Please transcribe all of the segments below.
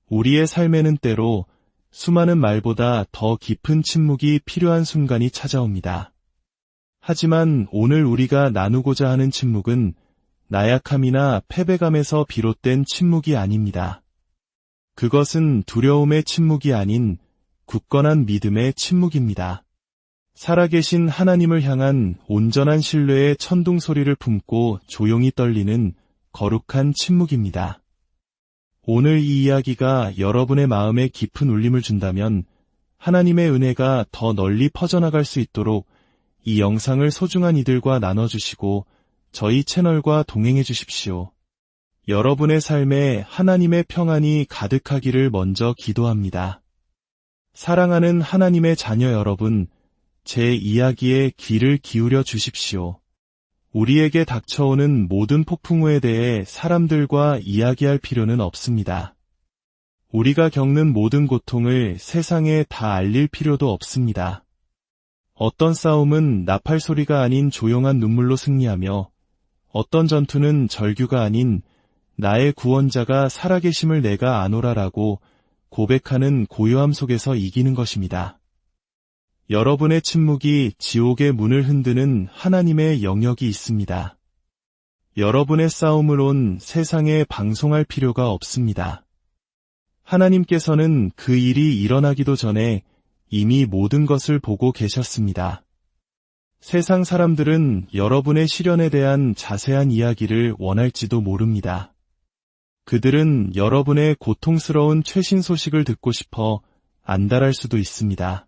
우리의 삶에는 때로 수많은 말보다 더 깊은 침묵이 필요한 순간이 찾아옵니다. 하지만 오늘 우리가 나누고자 하는 침묵은 나약함이나 패배감에서 비롯된 침묵이 아닙니다. 그것은 두려움의 침묵이 아닌 굳건한 믿음의 침묵입니다. 살아계신 하나님을 향한 온전한 신뢰의 천둥 소리를 품고 조용히 떨리는 거룩한 침묵입니다. 오늘 이 이야기가 여러분의 마음에 깊은 울림을 준다면 하나님의 은혜가 더 널리 퍼져나갈 수 있도록 이 영상을 소중한 이들과 나눠주시고 저희 채널과 동행해 주십시오. 여러분의 삶에 하나님의 평안이 가득하기를 먼저 기도합니다. 사랑하는 하나님의 자녀 여러분, 제 이야기에 귀를 기울여 주십시오. 우리에게 닥쳐오는 모든 폭풍우에 대해 사람들과 이야기할 필요는 없습니다. 우리가 겪는 모든 고통을 세상에 다 알릴 필요도 없습니다. 어떤 싸움은 나팔 소리가 아닌 조용한 눈물로 승리하며 어떤 전투는 절규가 아닌 나의 구원자가 살아계심을 내가 아노라라고 고백하는 고요함 속에서 이기는 것입니다. 여러분의 침묵이 지옥의 문을 흔드는 하나님의 영역이 있습니다. 여러분의 싸움을 온 세상에 방송할 필요가 없습니다. 하나님께서는 그 일이 일어나기도 전에 이미 모든 것을 보고 계셨습니다. 세상 사람들은 여러분의 시련에 대한 자세한 이야기를 원할지도 모릅니다. 그들은 여러분의 고통스러운 최신 소식을 듣고 싶어 안달할 수도 있습니다.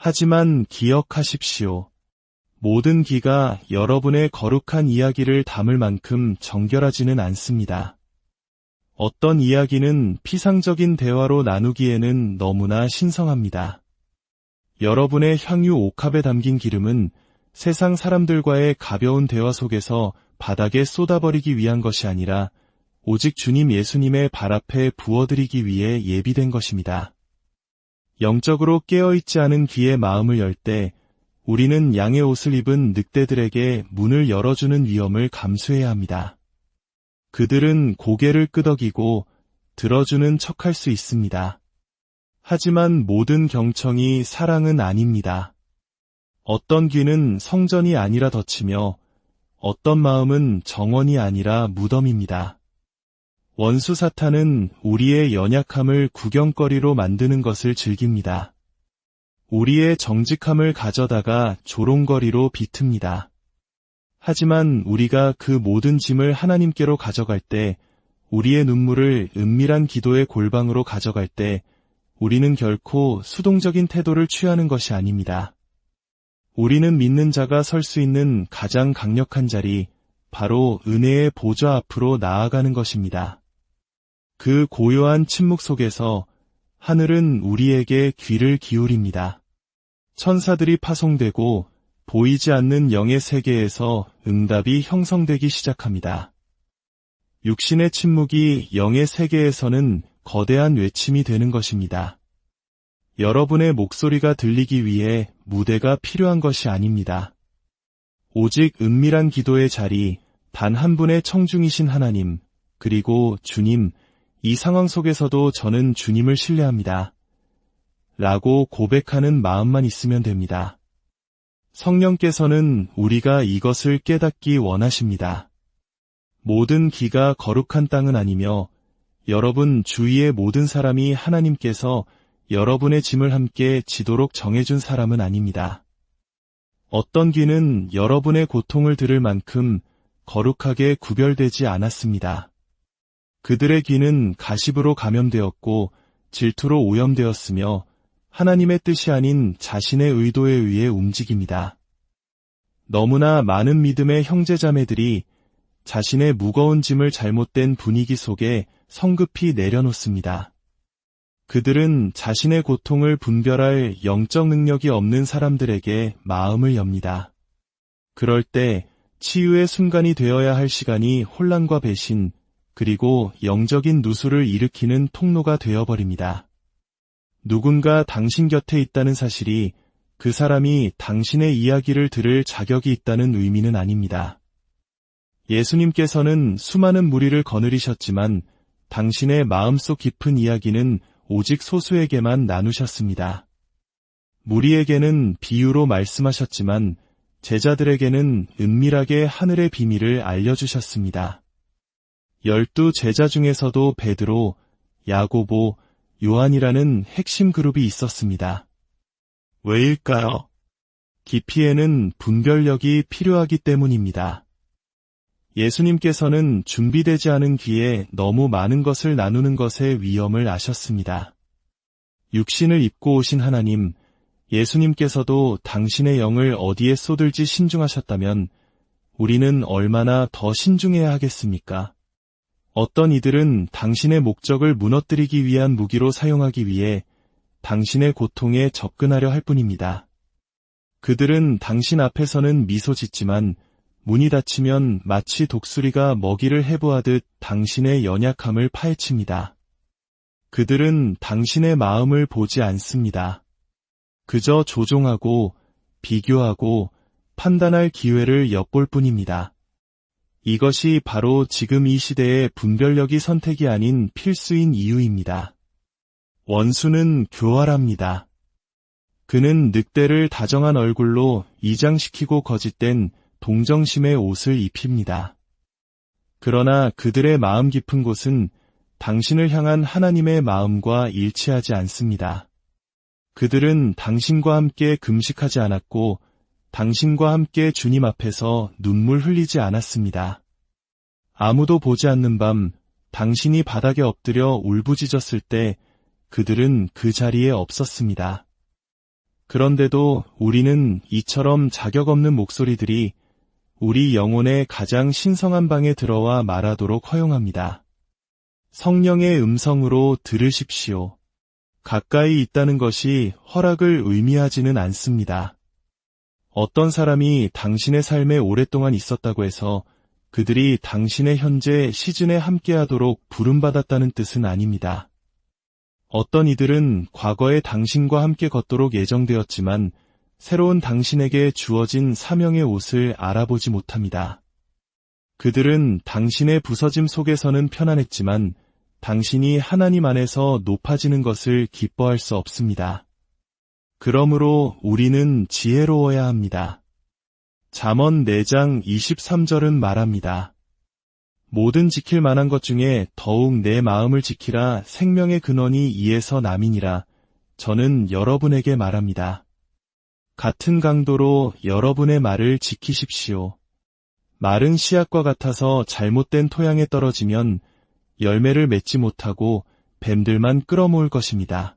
하지만 기억하십시오. 모든 귀가 여러분의 거룩한 이야기를 담을 만큼 정결하지는 않습니다. 어떤 이야기는 피상적인 대화로 나누기에는 너무나 신성합니다. 여러분의 향유 옥합에 담긴 기름은 세상 사람들과의 가벼운 대화 속에서 바닥에 쏟아버리기 위한 것이 아니라 오직 주님 예수님의 발 앞에 부어드리기 위해 예비된 것입니다. 영적으로 깨어있지 않은 귀의 마음을 열 때 우리는 양의 옷을 입은 늑대들에게 문을 열어주는 위험을 감수해야 합니다. 그들은 고개를 끄덕이고 들어주는 척할 수 있습니다. 하지만 모든 경청이 사랑은 아닙니다. 어떤 귀는 성전이 아니라 덫이며 어떤 마음은 정원이 아니라 무덤입니다. 원수 사탄은 우리의 연약함을 구경거리로 만드는 것을 즐깁니다. 우리의 정직함을 가져다가 조롱거리로 비틉니다. 하지만 우리가 그 모든 짐을 하나님께로 가져갈 때, 우리의 눈물을 은밀한 기도의 골방으로 가져갈 때, 우리는 결코 수동적인 태도를 취하는 것이 아닙니다. 우리는 믿는 자가 설 수 있는 가장 강력한 자리, 바로 은혜의 보좌 앞으로 나아가는 것입니다. 그 고요한 침묵 속에서 하늘은 우리에게 귀를 기울입니다. 천사들이 파송되고 보이지 않는 영의 세계에서 응답이 형성되기 시작합니다. 육신의 침묵이 영의 세계에서는 거대한 외침이 되는 것입니다. 여러분의 목소리가 들리기 위해 무대가 필요한 것이 아닙니다. 오직 은밀한 기도의 자리, 단 한 분의 청중이신 하나님, 그리고 주님, 이 상황 속에서도 저는 주님을 신뢰합니다. 라고 고백하는 마음만 있으면 됩니다. 성령께서는 우리가 이것을 깨닫기 원하십니다. 모든 기가 거룩한 땅은 아니며 여러분 주위의 모든 사람이 하나님께서 여러분의 짐을 함께 지도록 정해준 사람은 아닙니다. 어떤 귀는 여러분의 고통을 들을 만큼 거룩하게 구별되지 않았습니다. 그들의 귀는 가십으로 감염되었고 질투로 오염되었으며 하나님의 뜻이 아닌 자신의 의도에 의해 움직입니다. 너무나 많은 믿음의 형제자매들이 자신의 무거운 짐을 잘못된 분위기 속에 성급히 내려놓습니다. 그들은 자신의 고통을 분별할 영적 능력이 없는 사람들에게 마음을 엽니다. 그럴 때 치유의 순간이 되어야 할 시간이 혼란과 배신, 그리고 영적인 누수를 일으키는 통로가 되어버립니다. 누군가 당신 곁에 있다는 사실이 그 사람이 당신의 이야기를 들을 자격이 있다는 의미는 아닙니다. 예수님께서는 수많은 무리를 거느리셨지만 당신의 마음속 깊은 이야기는 오직 소수에게만 나누셨습니다. 무리에게는 비유로 말씀하셨지만 제자들에게는 은밀하게 하늘의 비밀을 알려주셨습니다. 12 제자 중에서도 베드로, 야고보, 요한이라는 핵심 그룹이 있었습니다. 왜일까요? 깊이에는 분별력이 필요하기 때문입니다. 예수님께서는 준비되지 않은 기에 너무 많은 것을 나누는 것의 위험을 아셨습니다. 육신을 입고 오신 하나님, 예수님께서도 당신의 영을 어디에 쏟을지 신중하셨다면 우리는 얼마나 더 신중해야 하겠습니까? 어떤 이들은 당신의 목적을 무너뜨리기 위한 무기로 사용하기 위해 당신의 고통에 접근하려 할 뿐입니다. 그들은 당신 앞에서는 미소 짓지만 문이 닫히면 마치 독수리가 먹이를 해부하듯 당신의 연약함을 파헤칩니다. 그들은 당신의 마음을 보지 않습니다. 그저 조종하고 비교하고 판단할 기회를 엿볼 뿐입니다. 이것이 바로 지금 이 시대의 분별력이 선택이 아닌 필수인 이유입니다. 원수는 교활합니다. 그는 늑대를 다정한 얼굴로 이장시키고 거짓된 동정심의 옷을 입힙니다. 그러나 그들의 마음 깊은 곳은 당신을 향한 하나님의 마음과 일치하지 않습니다. 그들은 당신과 함께 금식하지 않았고 당신과 함께 주님 앞에서 눈물 흘리지 않았습니다. 아무도 보지 않는 밤 당신이 바닥에 엎드려 울부짖었을 때 그들은 그 자리에 없었습니다. 그런데도 우리는 이처럼 자격 없는 목소리들이 우리 영혼의 가장 신성한 방에 들어와 말하도록 허용합니다. 성령의 음성으로 들으십시오. 가까이 있다는 것이 허락을 의미하지는 않습니다. 어떤 사람이 당신의 삶에 오랫동안 있었다고 해서 그들이 당신의 현재 시즌에 함께하도록 부름받았다는 뜻은 아닙니다. 어떤 이들은 과거에 당신과 함께 걷도록 예정되었지만 새로운 당신에게 주어진 사명의 옷을 알아보지 못합니다. 그들은 당신의 부서짐 속에서는 편안했지만 당신이 하나님 안에서 높아지는 것을 기뻐할 수 없습니다. 그러므로 우리는 지혜로워야 합니다. 잠언 4장 23절은 말합니다. 모든 지킬 만한 것 중에 더욱 내 마음을 지키라 생명의 근원이 이에서 남이니라. 저는 여러분에게 말합니다. 같은 강도로 여러분의 말을 지키십시오. 마른 씨앗과 같아서 잘못된 토양에 떨어지면 열매를 맺지 못하고 뱀들만 끌어모을 것입니다.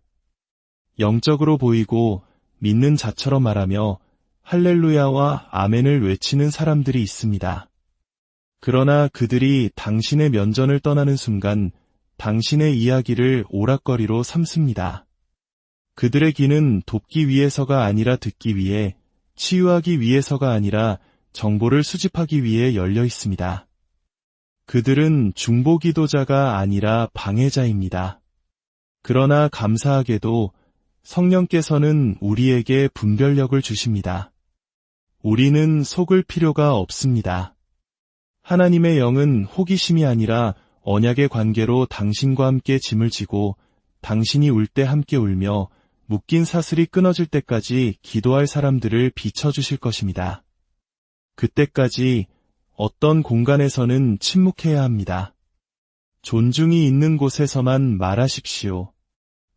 영적으로 보이고 믿는 자처럼 말하며 할렐루야와 아멘을 외치는 사람들이 있습니다. 그러나 그들이 당신의 면전을 떠나는 순간 당신의 이야기를 오락거리로 삼습니다. 그들의 귀는 돕기 위해서가 아니라 듣기 위해, 치유하기 위해서가 아니라 정보를 수집하기 위해 열려 있습니다. 그들은 중보기도자가 아니라 방해자입니다. 그러나 감사하게도 성령께서는 우리에게 분별력을 주십니다. 우리는 속을 필요가 없습니다. 하나님의 영은 호기심이 아니라 언약의 관계로 당신과 함께 짐을 지고 당신이 울 때 함께 울며 묶인 사슬이 끊어질 때까지 기도할 사람들을 비춰주실 것입니다. 그때까지 어떤 공간에서는 침묵해야 합니다. 존중이 있는 곳에서만 말하십시오.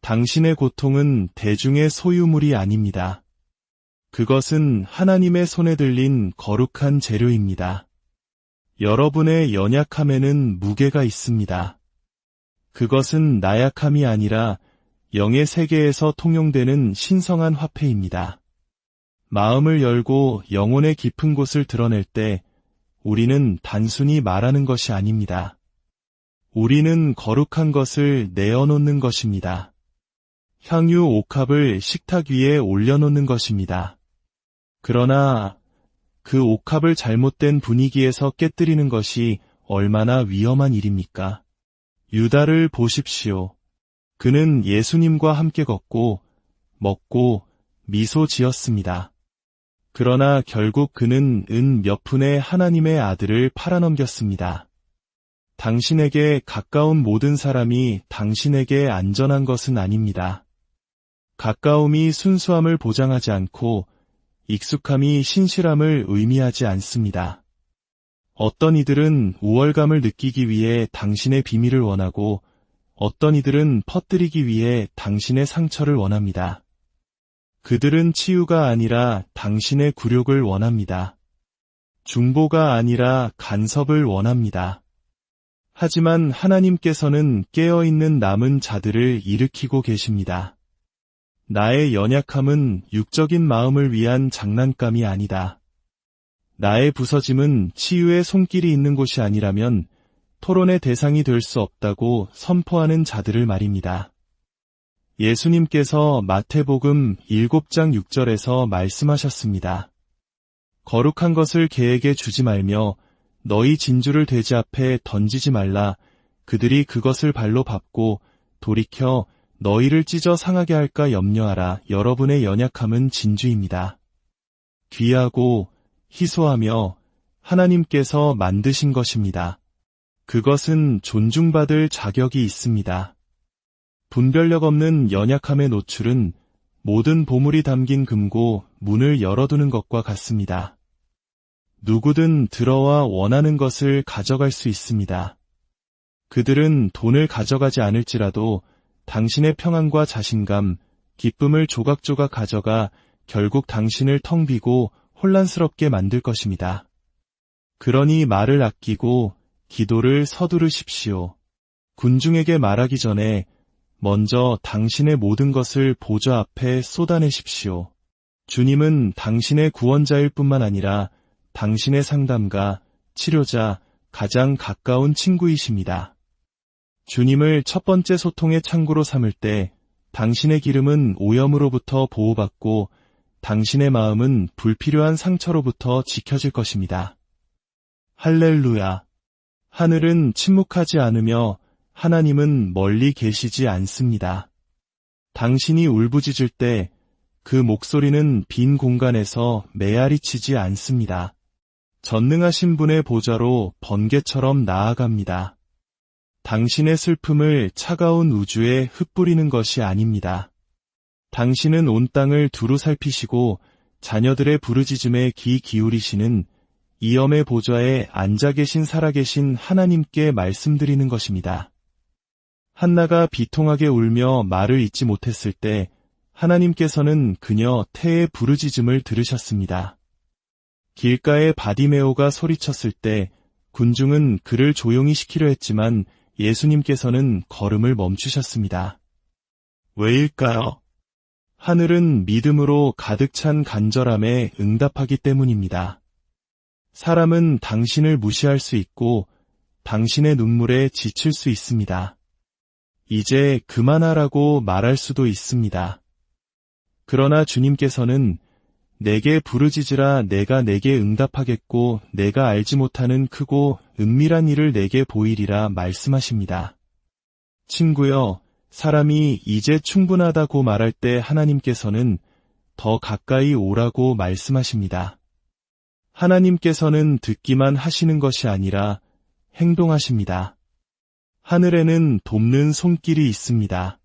당신의 고통은 대중의 소유물이 아닙니다. 그것은 하나님의 손에 들린 거룩한 재료입니다. 여러분의 연약함에는 무게가 있습니다. 그것은 나약함이 아니라 영의 세계에서 통용되는 신성한 화폐입니다. 마음을 열고 영혼의 깊은 곳을 드러낼 때 우리는 단순히 말하는 것이 아닙니다. 우리는 거룩한 것을 내어놓는 것입니다. 향유 옥합을 식탁 위에 올려놓는 것입니다. 그러나 그 옥합을 잘못된 분위기에서 깨뜨리는 것이 얼마나 위험한 일입니까? 유다를 보십시오. 그는 예수님과 함께 걷고 먹고 미소 지었습니다. 그러나 결국 그는 은 몇 푼에 하나님의 아들을 팔아넘겼습니다. 당신에게 가까운 모든 사람이 당신에게 안전한 것은 아닙니다. 가까움이 순수함을 보장하지 않고 익숙함이 신실함을 의미하지 않습니다. 어떤 이들은 우월감을 느끼기 위해 당신의 비밀을 원하고 어떤 이들은 퍼뜨리기 위해 당신의 상처를 원합니다. 그들은 치유가 아니라 당신의 굴욕을 원합니다. 중보가 아니라 간섭을 원합니다. 하지만 하나님께서는 깨어있는 남은 자들을 일으키고 계십니다. 나의 연약함은 육적인 마음을 위한 장난감이 아니다. 나의 부서짐은 치유의 손길이 있는 곳이 아니라면 토론의 대상이 될 수 없다고 선포하는 자들을 말입니다. 예수님께서 마태복음 7장 6절에서 말씀하셨습니다. 거룩한 것을 개에게 주지 말며 너희 진주를 돼지 앞에 던지지 말라. 그들이 그것을 발로 밟고 돌이켜 너희를 찢어 상하게 할까 염려하라. 여러분의 연약함은 진주입니다. 귀하고 희소하며 하나님께서 만드신 것입니다. 그것은 존중받을 자격이 있습니다. 분별력 없는 연약함의 노출은 모든 보물이 담긴 금고 문을 열어두는 것과 같습니다. 누구든 들어와 원하는 것을 가져갈 수 있습니다. 그들은 돈을 가져가지 않을지라도 당신의 평안과 자신감, 기쁨을 조각조각 가져가 결국 당신을 텅 비고 혼란스럽게 만들 것입니다. 그러니 말을 아끼고 기도를 서두르십시오. 군중에게 말하기 전에 먼저 당신의 모든 것을 보좌 앞에 쏟아내십시오. 주님은 당신의 구원자일 뿐만 아니라 당신의 상담가, 치료자, 가장 가까운 친구이십니다. 주님을 첫 번째 소통의 창구로 삼을 때 당신의 기름은 오염으로부터 보호받고 당신의 마음은 불필요한 상처로부터 지켜질 것입니다. 할렐루야. 하늘은 침묵하지 않으며 하나님은 멀리 계시지 않습니다. 당신이 울부짖을 때 그 목소리는 빈 공간에서 메아리치지 않습니다. 전능하신 분의 보좌로 번개처럼 나아갑니다. 당신의 슬픔을 차가운 우주에 흩뿌리는 것이 아닙니다. 당신은 온 땅을 두루 살피시고 자녀들의 부르짖음에 귀 기울이시는 이엄의 보좌에 앉아 계신 살아계신 하나님께 말씀드리는 것입니다. 한나가 비통하게 울며 말을 잇지 못했을 때 하나님께서는 그녀 태의 부르짖음을 들으셨습니다. 길가에 바디메오가 소리쳤을 때 군중은 그를 조용히 시키려 했지만 예수님께서는 걸음을 멈추셨습니다. 왜일까요? 하늘은 믿음으로 가득 찬 간절함에 응답하기 때문입니다. 사람은 당신을 무시할 수 있고 당신의 눈물에 지칠 수 있습니다. 이제 그만하라고 말할 수도 있습니다. 그러나 주님께서는 내게 부르짖으라 내가 내게 응답하겠고 내가 알지 못하는 크고 은밀한 일을 내게 보이리라 말씀하십니다. 친구여, 사람이 이제 충분하다고 말할 때 하나님께서는 더 가까이 오라고 말씀하십니다. 하나님께서는 듣기만 하시는 것이 아니라 행동하십니다. 하늘에는 돕는 손길이 있습니다.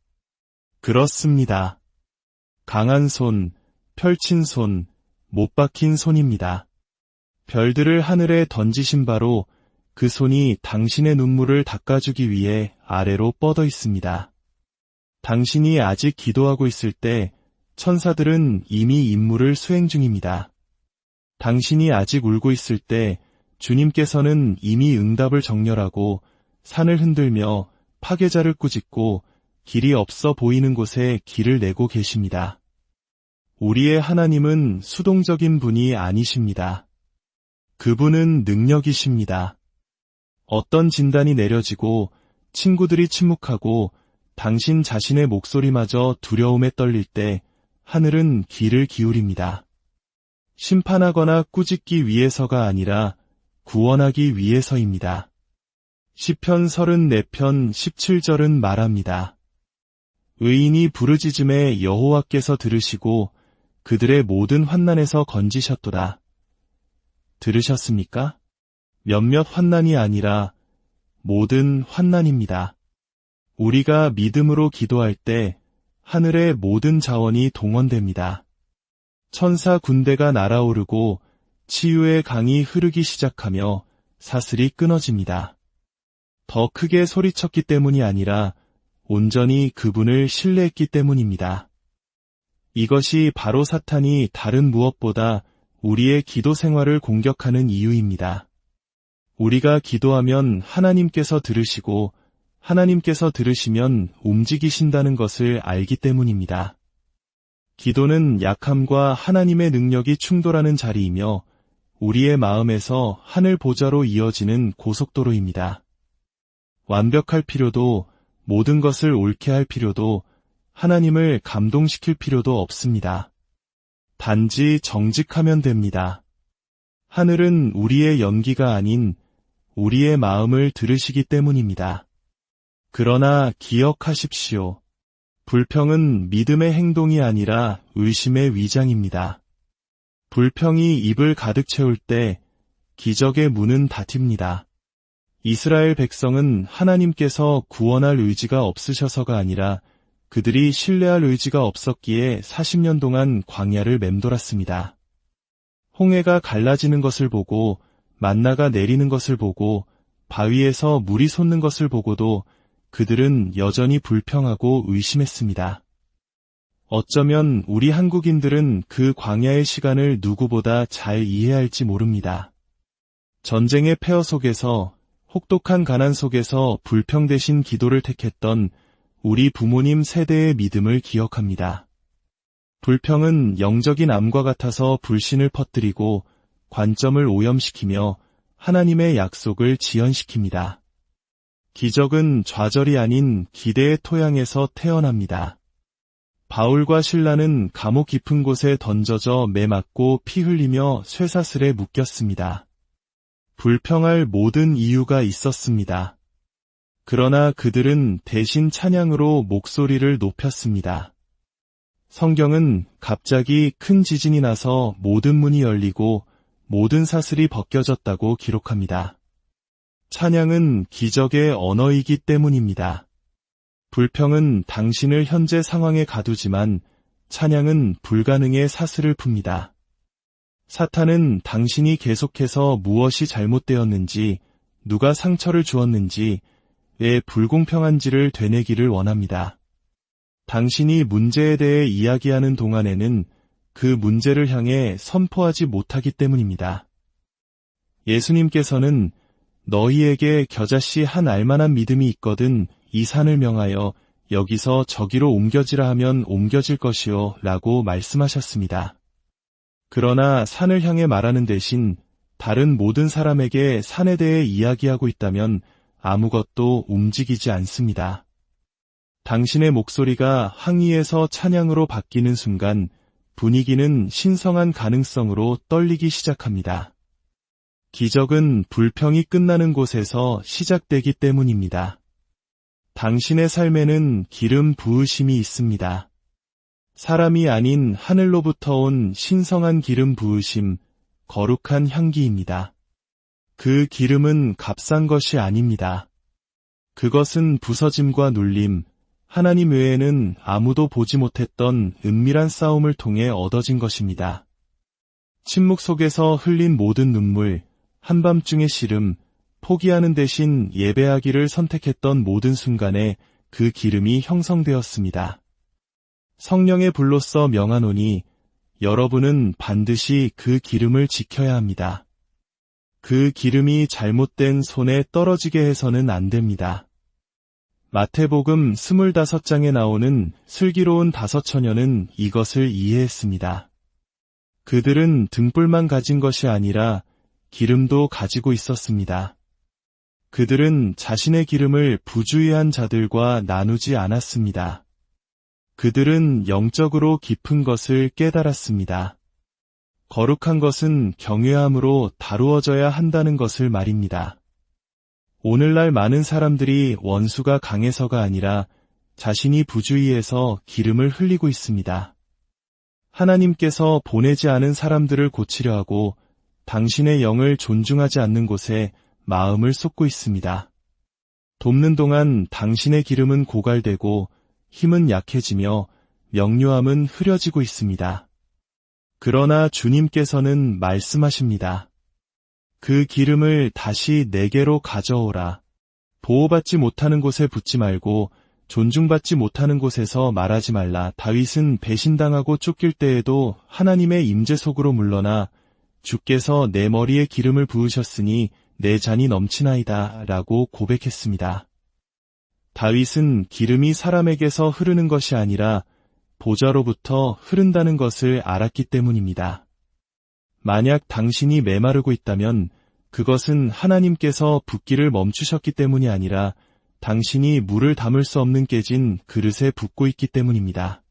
그렇습니다. 강한 손, 펼친 손, 못 박힌 손입니다. 별들을 하늘에 던지신 바로 그 손이 당신의 눈물을 닦아주기 위해 아래로 뻗어 있습니다. 당신이 아직 기도하고 있을 때 천사들은 이미 임무를 수행 중입니다. 당신이 아직 울고 있을 때 주님께서는 이미 응답을 정렬하고 산을 흔들며 파괴자를 꾸짖고 길이 없어 보이는 곳에 길을 내고 계십니다. 우리의 하나님은 수동적인 분이 아니십니다. 그분은 능력이십니다. 어떤 진단이 내려지고 친구들이 침묵하고 당신 자신의 목소리마저 두려움에 떨릴 때 하늘은 귀를 기울입니다. 심판하거나 꾸짖기 위해서가 아니라 구원하기 위해서입니다. 시편 34편 17절은 말합니다. 의인이 부르짖음에 여호와께서 들으시고 그들의 모든 환난에서 건지셨도다. 들으셨습니까? 몇몇 환난이 아니라 모든 환난입니다. 우리가 믿음으로 기도할 때 하늘의 모든 자원이 동원됩니다. 천사 군대가 날아오르고 치유의 강이 흐르기 시작하며 사슬이 끊어집니다. 더 크게 소리쳤기 때문이 아니라 온전히 그분을 신뢰했기 때문입니다. 이것이 바로 사탄이 다른 무엇보다 우리의 기도 생활을 공격하는 이유입니다. 우리가 기도하면 하나님께서 들으시고 하나님께서 들으시면 움직이신다는 것을 알기 때문입니다. 기도는 약함과 하나님의 능력이 충돌하는 자리이며 우리의 마음에서 하늘 보좌로 이어지는 고속도로입니다. 완벽할 필요도 모든 것을 옳게 할 필요도 하나님을 감동시킬 필요도 없습니다. 단지 정직하면 됩니다. 하늘은 우리의 연기가 아닌 우리의 마음을 들으시기 때문입니다. 그러나 기억하십시오. 불평은 믿음의 행동이 아니라 의심의 위장입니다. 불평이 입을 가득 채울 때 기적의 문은 닫힙니다. 이스라엘 백성은 하나님께서 구원할 의지가 없으셔서가 아니라 그들이 신뢰할 의지가 없었기에 40년 동안 광야를 맴돌았습니다. 홍해가 갈라지는 것을 보고 만나가 내리는 것을 보고 바위에서 물이 솟는 것을 보고도 그들은 여전히 불평하고 의심했습니다. 어쩌면 우리 한국인들은 그 광야의 시간을 누구보다 잘 이해할지 모릅니다. 전쟁의 폐허 속에서 혹독한 가난 속에서 불평 대신 기도를 택했던 우리 부모님 세대의 믿음을 기억합니다. 불평은 영적인 암과 같아서 불신을 퍼뜨리고 관점을 오염시키며 하나님의 약속을 지연시킵니다. 기적은 좌절이 아닌 기대의 토양에서 태어납니다. 바울과 실라는 감옥 깊은 곳에 던져져 매 맞고 피 흘리며 쇠사슬에 묶였습니다. 불평할 모든 이유가 있었습니다. 그러나 그들은 대신 찬양으로 목소리를 높였습니다. 성경은 갑자기 큰 지진이 나서 모든 문이 열리고 모든 사슬이 벗겨졌다고 기록합니다. 찬양은 기적의 언어이기 때문입니다. 불평은 당신을 현재 상황에 가두지만 찬양은 불가능의 사슬을 풉니다. 사탄은 당신이 계속해서 무엇이 잘못되었는지, 누가 상처를 주었는지, 왜 불공평한지를 되뇌기를 원합니다. 당신이 문제에 대해 이야기하는 동안에는 그 문제를 향해 선포하지 못하기 때문입니다. 예수님께서는 너희에게 겨자씨 한 알만한 믿음이 있거든 이 산을 명하여 여기서 저기로 옮겨지라 하면 옮겨질 것이요 라고 말씀하셨습니다. 그러나 산을 향해 말하는 대신 다른 모든 사람에게 산에 대해 이야기하고 있다면 아무것도 움직이지 않습니다. 당신의 목소리가 항의에서 찬양으로 바뀌는 순간 분위기는 신성한 가능성으로 떨리기 시작합니다. 기적은 불평이 끝나는 곳에서 시작되기 때문입니다. 당신의 삶에는 기름 부으심이 있습니다. 사람이 아닌 하늘로부터 온 신성한 기름 부으심, 거룩한 향기입니다. 그 기름은 값싼 것이 아닙니다. 그것은 부서짐과 눌림, 하나님 외에는 아무도 보지 못했던 은밀한 싸움을 통해 얻어진 것입니다. 침묵 속에서 흘린 모든 눈물, 한밤중의 시름, 포기하는 대신 예배하기를 선택했던 모든 순간에 그 기름이 형성되었습니다. 성령의 불로써 명하노니 여러분은 반드시 그 기름을 지켜야 합니다. 그 기름이 잘못된 손에 떨어지게 해서는 안 됩니다. 마태복음 25장에 나오는 슬기로운 5처녀는 이것을 이해했습니다. 그들은 등불만 가진 것이 아니라 기름도 가지고 있었습니다. 그들은 자신의 기름을 부주의한 자들과 나누지 않았습니다. 그들은 영적으로 깊은 것을 깨달았습니다. 거룩한 것은 경외함으로 다루어져야 한다는 것을 말입니다. 오늘날 많은 사람들이 원수가 강해서가 아니라 자신이 부주의해서 기름을 흘리고 있습니다. 하나님께서 보내지 않은 사람들을 고치려 하고 당신의 영을 존중하지 않는 곳에 마음을 쏟고 있습니다. 돕는 동안 당신의 기름은 고갈되고 힘은 약해지며 명료함은 흐려지고 있습니다. 그러나 주님께서는 말씀하십니다. 그 기름을 다시 내게로 가져오라. 보호받지 못하는 곳에 붙지 말고 존중받지 못하는 곳에서 말하지 말라. 다윗은 배신당하고 쫓길 때에도 하나님의 임재 속으로 물러나 주께서 내 머리에 기름을 부으셨으니 내 잔이 넘치나이다 라고 고백했습니다. 다윗은 기름이 사람에게서 흐르는 것이 아니라 보좌로부터 흐른다는 것을 알았기 때문입니다. 만약 당신이 메마르고 있다면 그것은 하나님께서 붓기를 멈추셨기 때문이 아니라 당신이 물을 담을 수 없는 깨진 그릇에 붓고 있기 때문입니다.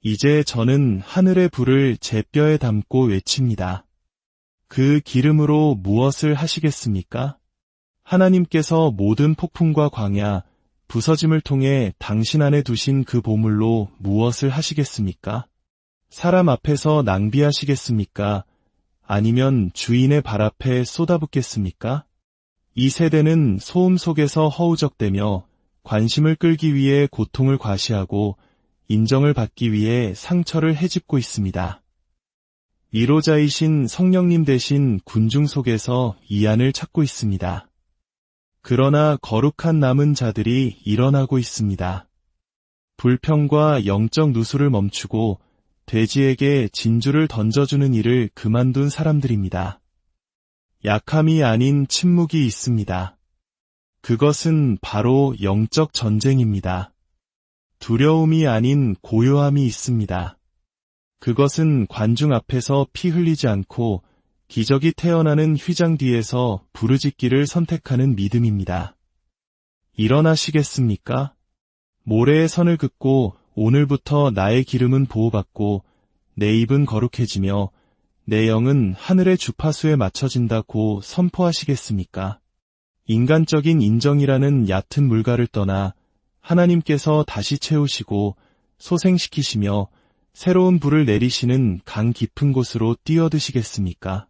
이제 저는 하늘의 불을 제 뼈에 담고 외칩니다. 그 기름으로 무엇을 하시겠습니까? 하나님께서 모든 폭풍과 광야, 부서짐을 통해 당신 안에 두신 그 보물로 무엇을 하시겠습니까? 사람 앞에서 낭비하시겠습니까? 아니면 주인의 발 앞에 쏟아붓겠습니까? 이 세대는 소음 속에서 허우적대며 관심을 끌기 위해 고통을 과시하고 인정을 받기 위해 상처를 헤집고 있습니다. 위로자이신 성령님 대신 군중 속에서 이안을 찾고 있습니다. 그러나 거룩한 남은 자들이 일어나고 있습니다. 불평과 영적 누수를 멈추고 돼지에게 진주를 던져주는 일을 그만둔 사람들입니다. 약함이 아닌 침묵이 있습니다. 그것은 바로 영적 전쟁입니다. 두려움이 아닌 고요함이 있습니다. 그것은 관중 앞에서 피 흘리지 않고 기적이 태어나는 휘장 뒤에서 부르짖기를 선택하는 믿음입니다. 일어나시겠습니까? 모래의 선을 긋고 오늘부터 나의 기름은 보호받고 내 입은 거룩해지며 내 영은 하늘의 주파수에 맞춰진다고 선포하시겠습니까? 인간적인 인정이라는 얕은 물가를 떠나 하나님께서 다시 채우시고 소생시키시며 새로운 불을 내리시는 강 깊은 곳으로 뛰어드시겠습니까?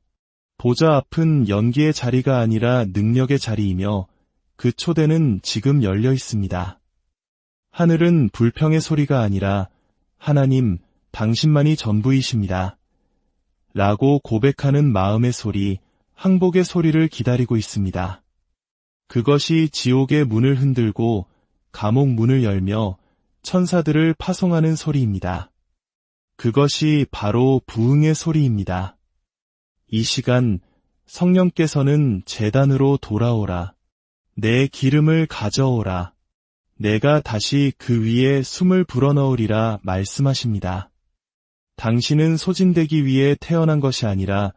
보좌 앞은 연기의 자리가 아니라 능력의 자리이며 그 초대는 지금 열려 있습니다. 하늘은 불평의 소리가 아니라 하나님, 당신만이 전부이십니다. 라고 고백하는 마음의 소리, 항복의 소리를 기다리고 있습니다. 그것이 지옥의 문을 흔들고 감옥 문을 열며 천사들을 파송하는 소리입니다. 그것이 바로 부흥의 소리입니다. 이 시간 성령께서는 제단으로 돌아오라. 내 기름을 가져오라. 내가 다시 그 위에 숨을 불어넣으리라 말씀하십니다. 당신은 소진되기 위해 태어난 것이 아니라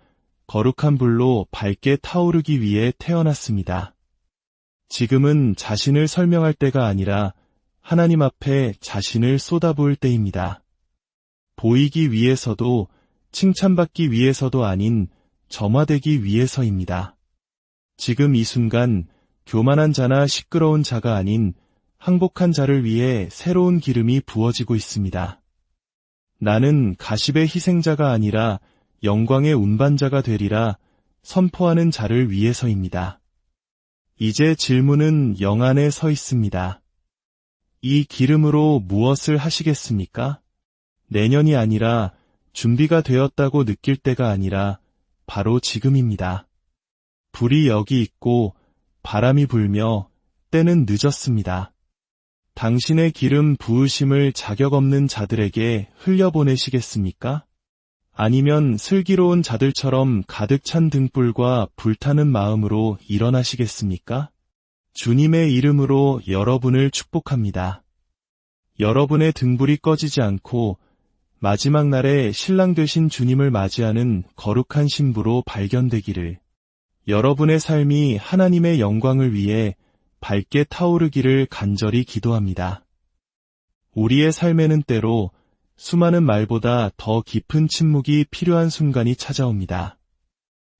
거룩한 불로 밝게 타오르기 위해 태어났습니다. 지금은 자신을 설명할 때가 아니라 하나님 앞에 자신을 쏟아부을 때입니다. 보이기 위해서도 칭찬받기 위해서도 아닌 점화되기 위해서입니다. 지금 이 순간 교만한 자나 시끄러운 자가 아닌 항복한 자를 위해 새로운 기름이 부어지고 있습니다. 나는 가십의 희생자가 아니라 영광의 운반자가 되리라 선포하는 자를 위해서입니다. 이제 질문은 영 안에 서 있습니다. 이 기름으로 무엇을 하시겠습니까? 내년이 아니라 준비가 되었다고 느낄 때가 아니라 바로 지금입니다. 불이 여기 있고 바람이 불며 때는 늦었습니다. 당신의 기름 부으심을 자격 없는 자들에게 흘려보내시겠습니까? 아니면 슬기로운 자들처럼 가득 찬 등불과 불타는 마음으로 일어나시겠습니까? 주님의 이름으로 여러분을 축복합니다. 여러분의 등불이 꺼지지 않고 마지막 날에 신랑 되신 주님을 맞이하는 거룩한 신부로 발견되기를, 여러분의 삶이 하나님의 영광을 위해 밝게 타오르기를 간절히 기도합니다. 우리의 삶에는 때로 수많은 말보다 더 깊은 침묵이 필요한 순간이 찾아옵니다.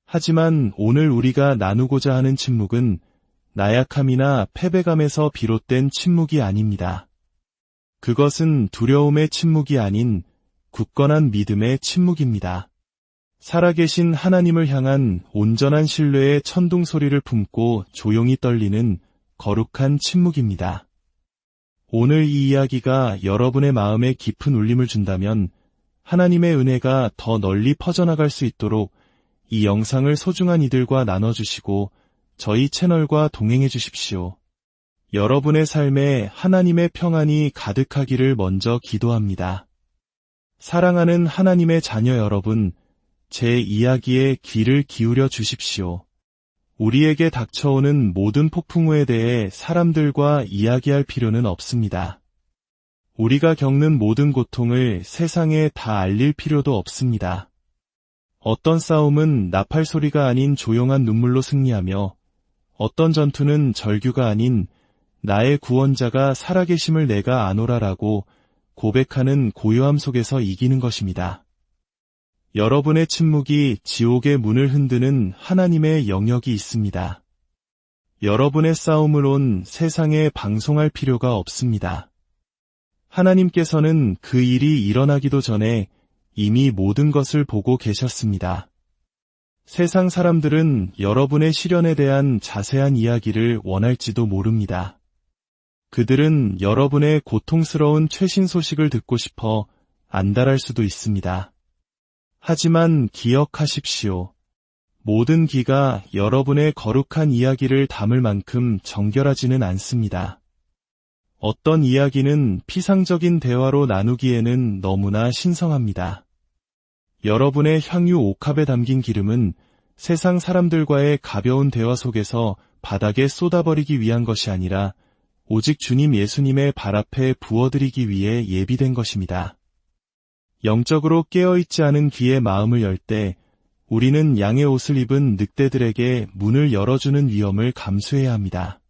하지만 오늘 우리가 나누고자 하는 침묵은 나약함이나 패배감에서 비롯된 침묵이 아닙니다. 그것은 두려움의 침묵이 아닌 굳건한 믿음의 침묵입니다. 살아계신 하나님을 향한 온전한 신뢰의 천둥 소리를 품고 조용히 떨리는 거룩한 침묵입니다. 오늘 이 이야기가 여러분의 마음에 깊은 울림을 준다면 하나님의 은혜가 더 널리 퍼져나갈 수 있도록 이 영상을 소중한 이들과 나눠주시고 저희 채널과 동행해 주십시오. 여러분의 삶에 하나님의 평안이 가득하기를 먼저 기도합니다. 사랑하는 하나님의 자녀 여러분, 제 이야기에 귀를 기울여 주십시오. 우리에게 닥쳐오는 모든 폭풍우에 대해 사람들과 이야기할 필요는 없습니다. 우리가 겪는 모든 고통을 세상에 다 알릴 필요도 없습니다. 어떤 싸움은 나팔 소리가 아닌 조용한 눈물로 승리하며 어떤 전투는 절규가 아닌 나의 구원자가 살아계심을 내가 아노라라고 고백하는 고요함 속에서 이기는 것입니다. 여러분의 침묵이 지옥의 문을 흔드는 하나님의 영역이 있습니다. 여러분의 싸움을 온 세상에 방송할 필요가 없습니다. 하나님께서는 그 일이 일어나기도 전에 이미 모든 것을 보고 계셨습니다. 세상 사람들은 여러분의 시련에 대한 자세한 이야기를 원할지도 모릅니다. 그들은 여러분의 고통스러운 최신 소식을 듣고 싶어 안달할 수도 있습니다. 하지만 기억하십시오. 모든 귀가 여러분의 거룩한 이야기를 담을 만큼 정결하지는 않습니다. 어떤 이야기는 피상적인 대화로 나누기에는 너무나 신성합니다. 여러분의 향유 옥합에 담긴 기름은 세상 사람들과의 가벼운 대화 속에서 바닥에 쏟아버리기 위한 것이 아니라 오직 주님 예수님의 발 앞에 부어드리기 위해 예비된 것입니다. 영적으로 깨어있지 않은 귀의 마음을 열 때 우리는 양의 옷을 입은 늑대들에게 문을 열어주는 위험을 감수해야 합니다.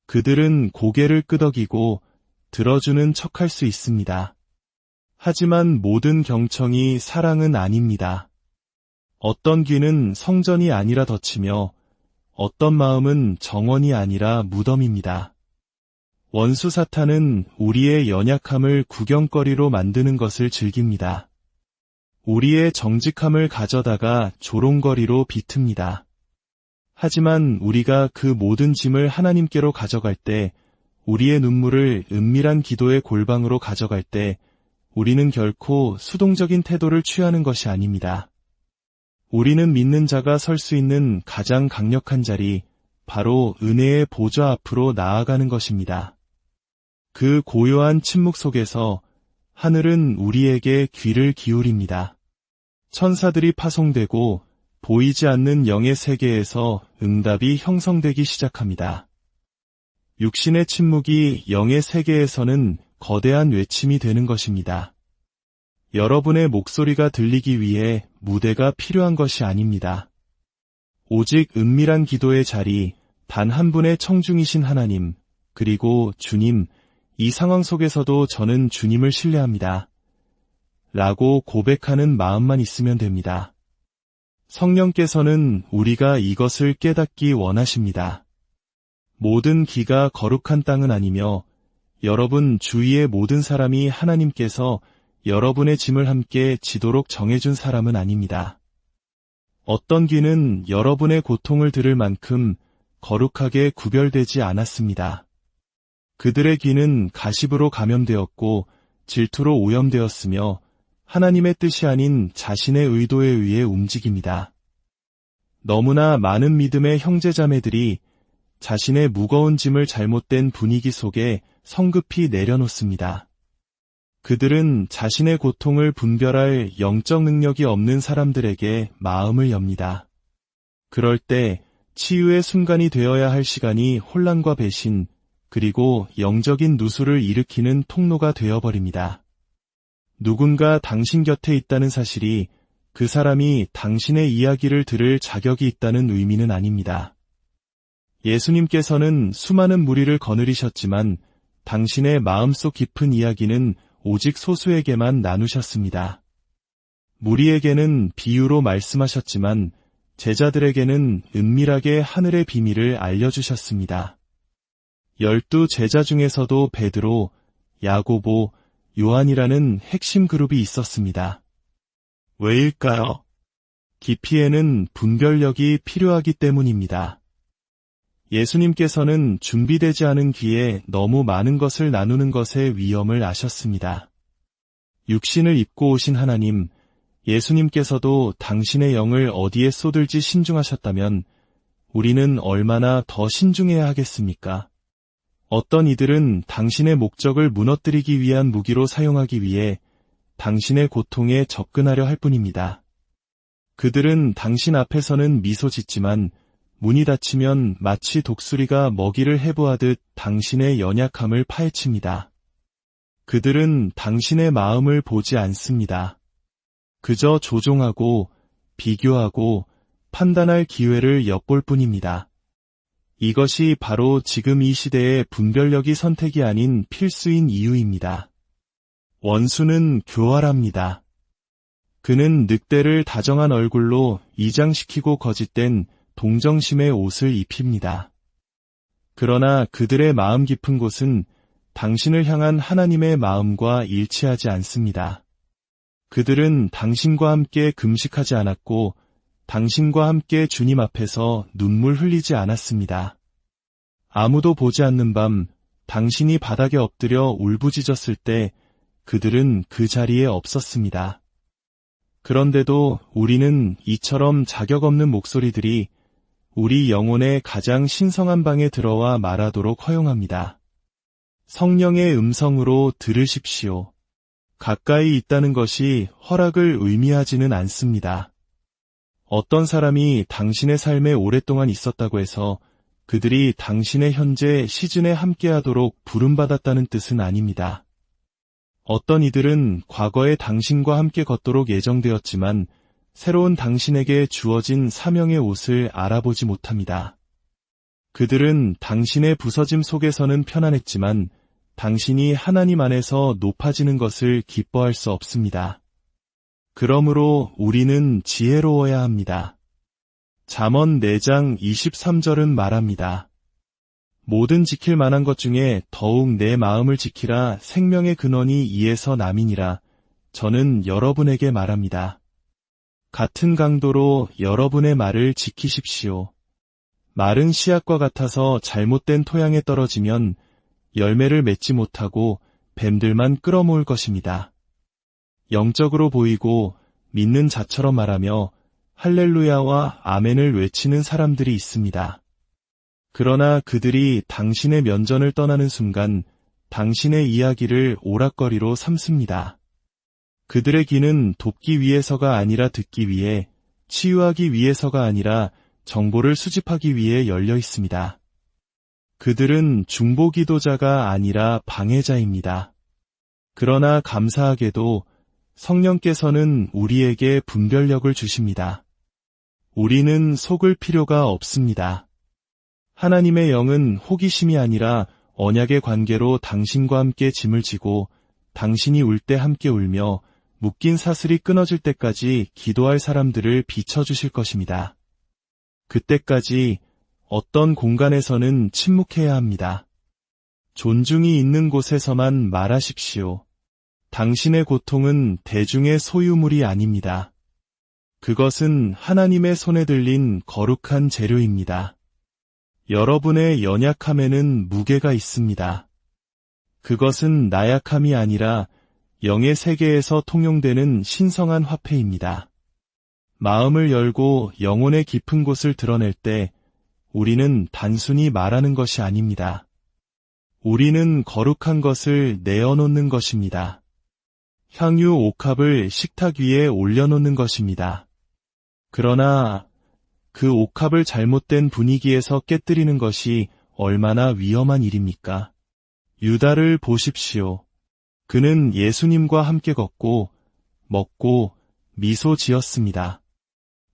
그들은 고개를 끄덕이고 들어주는 척할 수 있습니다. 하지만 모든 경청이 사랑은 아닙니다. 어떤 귀는 성전이 아니라 덫이며 어떤 마음은 정원이 아니라 무덤입니다. 원수 사탄은 우리의 연약함을 구경거리로 만드는 것을 즐깁니다. 우리의 정직함을 가져다가 조롱거리로 비틉니다. 하지만 우리가 그 모든 짐을 하나님께로 가져갈 때, 우리의 눈물을 은밀한 기도의 골방으로 가져갈 때, 우리는 결코 수동적인 태도를 취하는 것이 아닙니다. 우리는 믿는 자가 설 수 있는 가장 강력한 자리, 바로 은혜의 보좌 앞으로 나아가는 것입니다. 그 고요한 침묵 속에서 하늘은 우리에게 귀를 기울입니다. 천사들이 파송되고 보이지 않는 영의 세계에서 응답이 형성되기 시작합니다. 육신의 침묵이 영의 세계에서는 거대한 외침이 되는 것입니다. 여러분의 목소리가 들리기 위해 무대가 필요한 것이 아닙니다. 오직 은밀한 기도의 자리, 단 한 분의 청중이신 하나님, 그리고 주님, 이 상황 속에서도 저는 주님을 신뢰합니다. 라고 고백하는 마음만 있으면 됩니다. 성령께서는 우리가 이것을 깨닫기 원하십니다. 모든 기가 거룩한 땅은 아니며 여러분 주위의 모든 사람이 하나님께서 여러분의 짐을 함께 지도록 정해준 사람은 아닙니다. 어떤 귀는 여러분의 고통을 들을 만큼 거룩하게 구별되지 않았습니다. 그들의 귀는 가십으로 감염되었고 질투로 오염되었으며 하나님의 뜻이 아닌 자신의 의도에 의해 움직입니다. 너무나 많은 믿음의 형제자매들이 자신의 무거운 짐을 잘못된 분위기 속에 성급히 내려놓습니다. 그들은 자신의 고통을 분별할 영적 능력이 없는 사람들에게 마음을 엽니다. 그럴 때 치유의 순간이 되어야 할 시간이 혼란과 배신, 그리고 영적인 누수를 일으키는 통로가 되어버립니다. 누군가 당신 곁에 있다는 사실이 그 사람이 당신의 이야기를 들을 자격이 있다는 의미는 아닙니다. 예수님께서는 수많은 무리를 거느리셨지만 당신의 마음속 깊은 이야기는 오직 소수에게만 나누셨습니다. 무리에게는 비유로 말씀하셨지만 제자들에게는 은밀하게 하늘의 비밀을 알려주셨습니다. 12 제자 중에서도 베드로, 야고보, 요한이라는 핵심 그룹이 있었습니다. 왜일까요? 깊이에는 분별력이 필요하기 때문입니다. 예수님께서는 준비되지 않은 기에 너무 많은 것을 나누는 것의 위험을 아셨습니다. 육신을 입고 오신 하나님, 예수님께서도 당신의 영을 어디에 쏟을지 신중하셨다면 우리는 얼마나 더 신중해야 하겠습니까? 어떤 이들은 당신의 목적을 무너뜨리기 위한 무기로 사용하기 위해 당신의 고통에 접근하려 할 뿐입니다. 그들은 당신 앞에서는 미소 짓지만 문이 닫히면 마치 독수리가 먹이를 해부하듯 당신의 연약함을 파헤칩니다. 그들은 당신의 마음을 보지 않습니다. 그저 조종하고 비교하고 판단할 기회를 엿볼 뿐입니다. 이것이 바로 지금 이 시대의 분별력이 선택이 아닌 필수인 이유입니다. 원수는 교활합니다. 그는 늑대를 다정한 얼굴로 이장시키고 거짓된 동정심의 옷을 입힙니다. 그러나 그들의 마음 깊은 곳은 당신을 향한 하나님의 마음과 일치하지 않습니다. 그들은 당신과 함께 금식하지 않았고 당신과 함께 주님 앞에서 눈물 흘리지 않았습니다. 아무도 보지 않는 밤 당신이 바닥에 엎드려 울부짖었을 때 그들은 그 자리에 없었습니다. 그런데도 우리는 이처럼 자격 없는 목소리들이 우리 영혼의 가장 신성한 방에 들어와 말하도록 허용합니다. 성령의 음성으로 들으십시오. 가까이 있다는 것이 허락을 의미하지는 않습니다. 어떤 사람이 당신의 삶에 오랫동안 있었다고 해서 그들이 당신의 현재 시즌에 함께하도록 부름받았다는 뜻은 아닙니다. 어떤 이들은 과거에 당신과 함께 걷도록 예정되었지만 새로운 당신에게 주어진 사명의 옷을 알아보지 못합니다. 그들은 당신의 부서짐 속에서는 편안했지만 당신이 하나님 안에서 높아지는 것을 기뻐할 수 없습니다. 그러므로 우리는 지혜로워야 합니다. 잠언 4장 23절은 말합니다. 모든 지킬 만한 것 중에 더욱 내 마음을 지키라 생명의 근원이 이에서 남이니라. 저는 여러분에게 말합니다. 같은 강도로 여러분의 말을 지키십시오. 마른 씨앗과 같아서 잘못된 토양에 떨어지면 열매를 맺지 못하고 뱀들만 끌어모을 것입니다. 영적으로 보이고 믿는 자처럼 말하며 할렐루야와 아멘을 외치는 사람들이 있습니다. 그러나 그들이 당신의 면전을 떠나는 순간 당신의 이야기를 오락거리로 삼습니다. 그들의 귀는 돕기 위해서가 아니라 듣기 위해, 치유하기 위해서가 아니라 정보를 수집하기 위해 열려 있습니다. 그들은 중보기도자가 아니라 방해자입니다. 그러나 감사하게도 성령께서는 우리에게 분별력을 주십니다. 우리는 속을 필요가 없습니다. 하나님의 영은 호기심이 아니라 언약의 관계로 당신과 함께 짐을 지고 당신이 울 때 함께 울며 묶인 사슬이 끊어질 때까지 기도할 사람들을 비춰주실 것입니다. 그때까지 어떤 공간에서는 침묵해야 합니다. 존중이 있는 곳에서만 말하십시오. 당신의 고통은 대중의 소유물이 아닙니다. 그것은 하나님의 손에 들린 거룩한 재료입니다. 여러분의 연약함에는 무게가 있습니다. 그것은 나약함이 아니라 영의 세계에서 통용되는 신성한 화폐입니다. 마음을 열고 영혼의 깊은 곳을 드러낼 때 우리는 단순히 말하는 것이 아닙니다. 우리는 거룩한 것을 내어놓는 것입니다. 향유 옥합을 식탁 위에 올려놓는 것입니다. 그러나 그 옥합을 잘못된 분위기에서 깨뜨리는 것이 얼마나 위험한 일입니까? 유다를 보십시오. 그는 예수님과 함께 걷고 먹고 미소 지었습니다.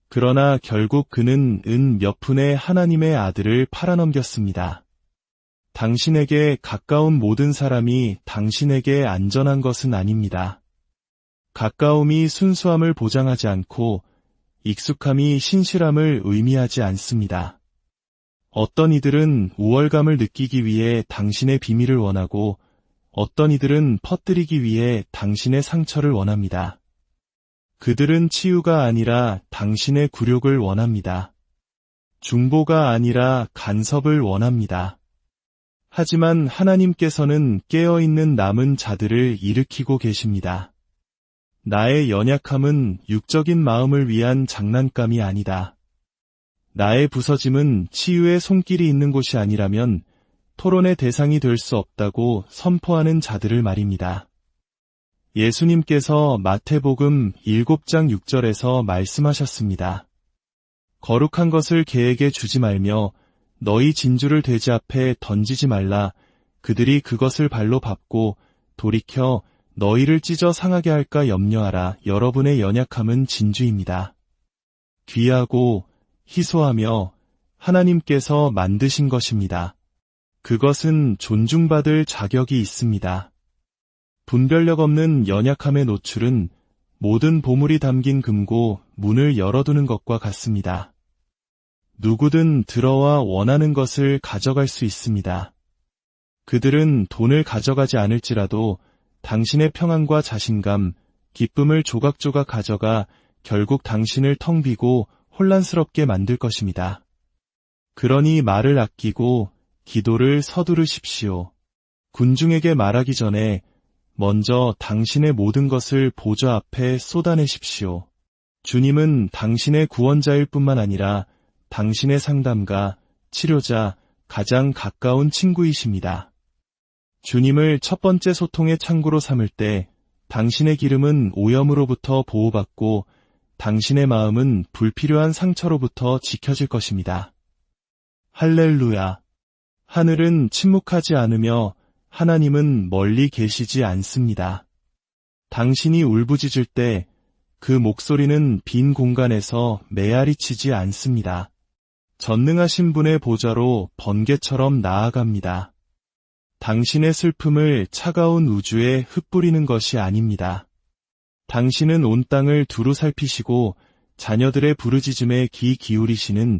그러나 결국 그는 은 몇 푼의 하나님의 아들을 팔아넘겼습니다. 당신에게 가까운 모든 사람이 당신에게 안전한 것은 아닙니다. 가까움이 순수함을 보장하지 않고 익숙함이 신실함을 의미하지 않습니다. 어떤 이들은 우월감을 느끼기 위해 당신의 비밀을 원하고 어떤 이들은 퍼뜨리기 위해 당신의 상처를 원합니다. 그들은 치유가 아니라 당신의 굴욕을 원합니다. 중보가 아니라 간섭을 원합니다. 하지만 하나님께서는 깨어있는 남은 자들을 일으키고 계십니다. 나의 연약함은 육적인 마음을 위한 장난감이 아니다. 나의 부서짐은 치유의 손길이 있는 곳이 아니라면 토론의 대상이 될 수 없다고 선포하는 자들을 말입니다. 예수님께서 마태복음 7장 6절에서 말씀하셨습니다. 거룩한 것을 개에게 주지 말며 너희 진주를 돼지 앞에 던지지 말라. 그들이 그것을 발로 밟고 돌이켜 너희를 찢어 상하게 할까 염려하라. 여러분의 연약함은 진주입니다. 귀하고 희소하며 하나님께서 만드신 것입니다. 그것은 존중받을 자격이 있습니다. 분별력 없는 연약함의 노출은 모든 보물이 담긴 금고 문을 열어두는 것과 같습니다. 누구든 들어와 원하는 것을 가져갈 수 있습니다. 그들은 돈을 가져가지 않을지라도 당신의 평안과 자신감, 기쁨을 조각조각 가져가 결국 당신을 텅 비고 혼란스럽게 만들 것입니다. 그러니 말을 아끼고 기도를 서두르십시오. 군중에게 말하기 전에 먼저 당신의 모든 것을 보좌 앞에 쏟아내십시오. 주님은 당신의 구원자일 뿐만 아니라 당신의 상담가, 치료자, 가장 가까운 친구이십니다. 주님을 첫 번째 소통의 창구로 삼을 때 당신의 기름은 오염으로부터 보호받고 당신의 마음은 불필요한 상처로부터 지켜질 것입니다. 할렐루야. 하늘은 침묵하지 않으며 하나님은 멀리 계시지 않습니다. 당신이 울부짖을 때 그 목소리는 빈 공간에서 메아리치지 않습니다. 전능하신 분의 보좌로 번개처럼 나아갑니다. 당신의 슬픔을 차가운 우주에 흩뿌리는 것이 아닙니다. 당신은 온 땅을 두루 살피시고 자녀들의 부르짖음에 귀 기울이시는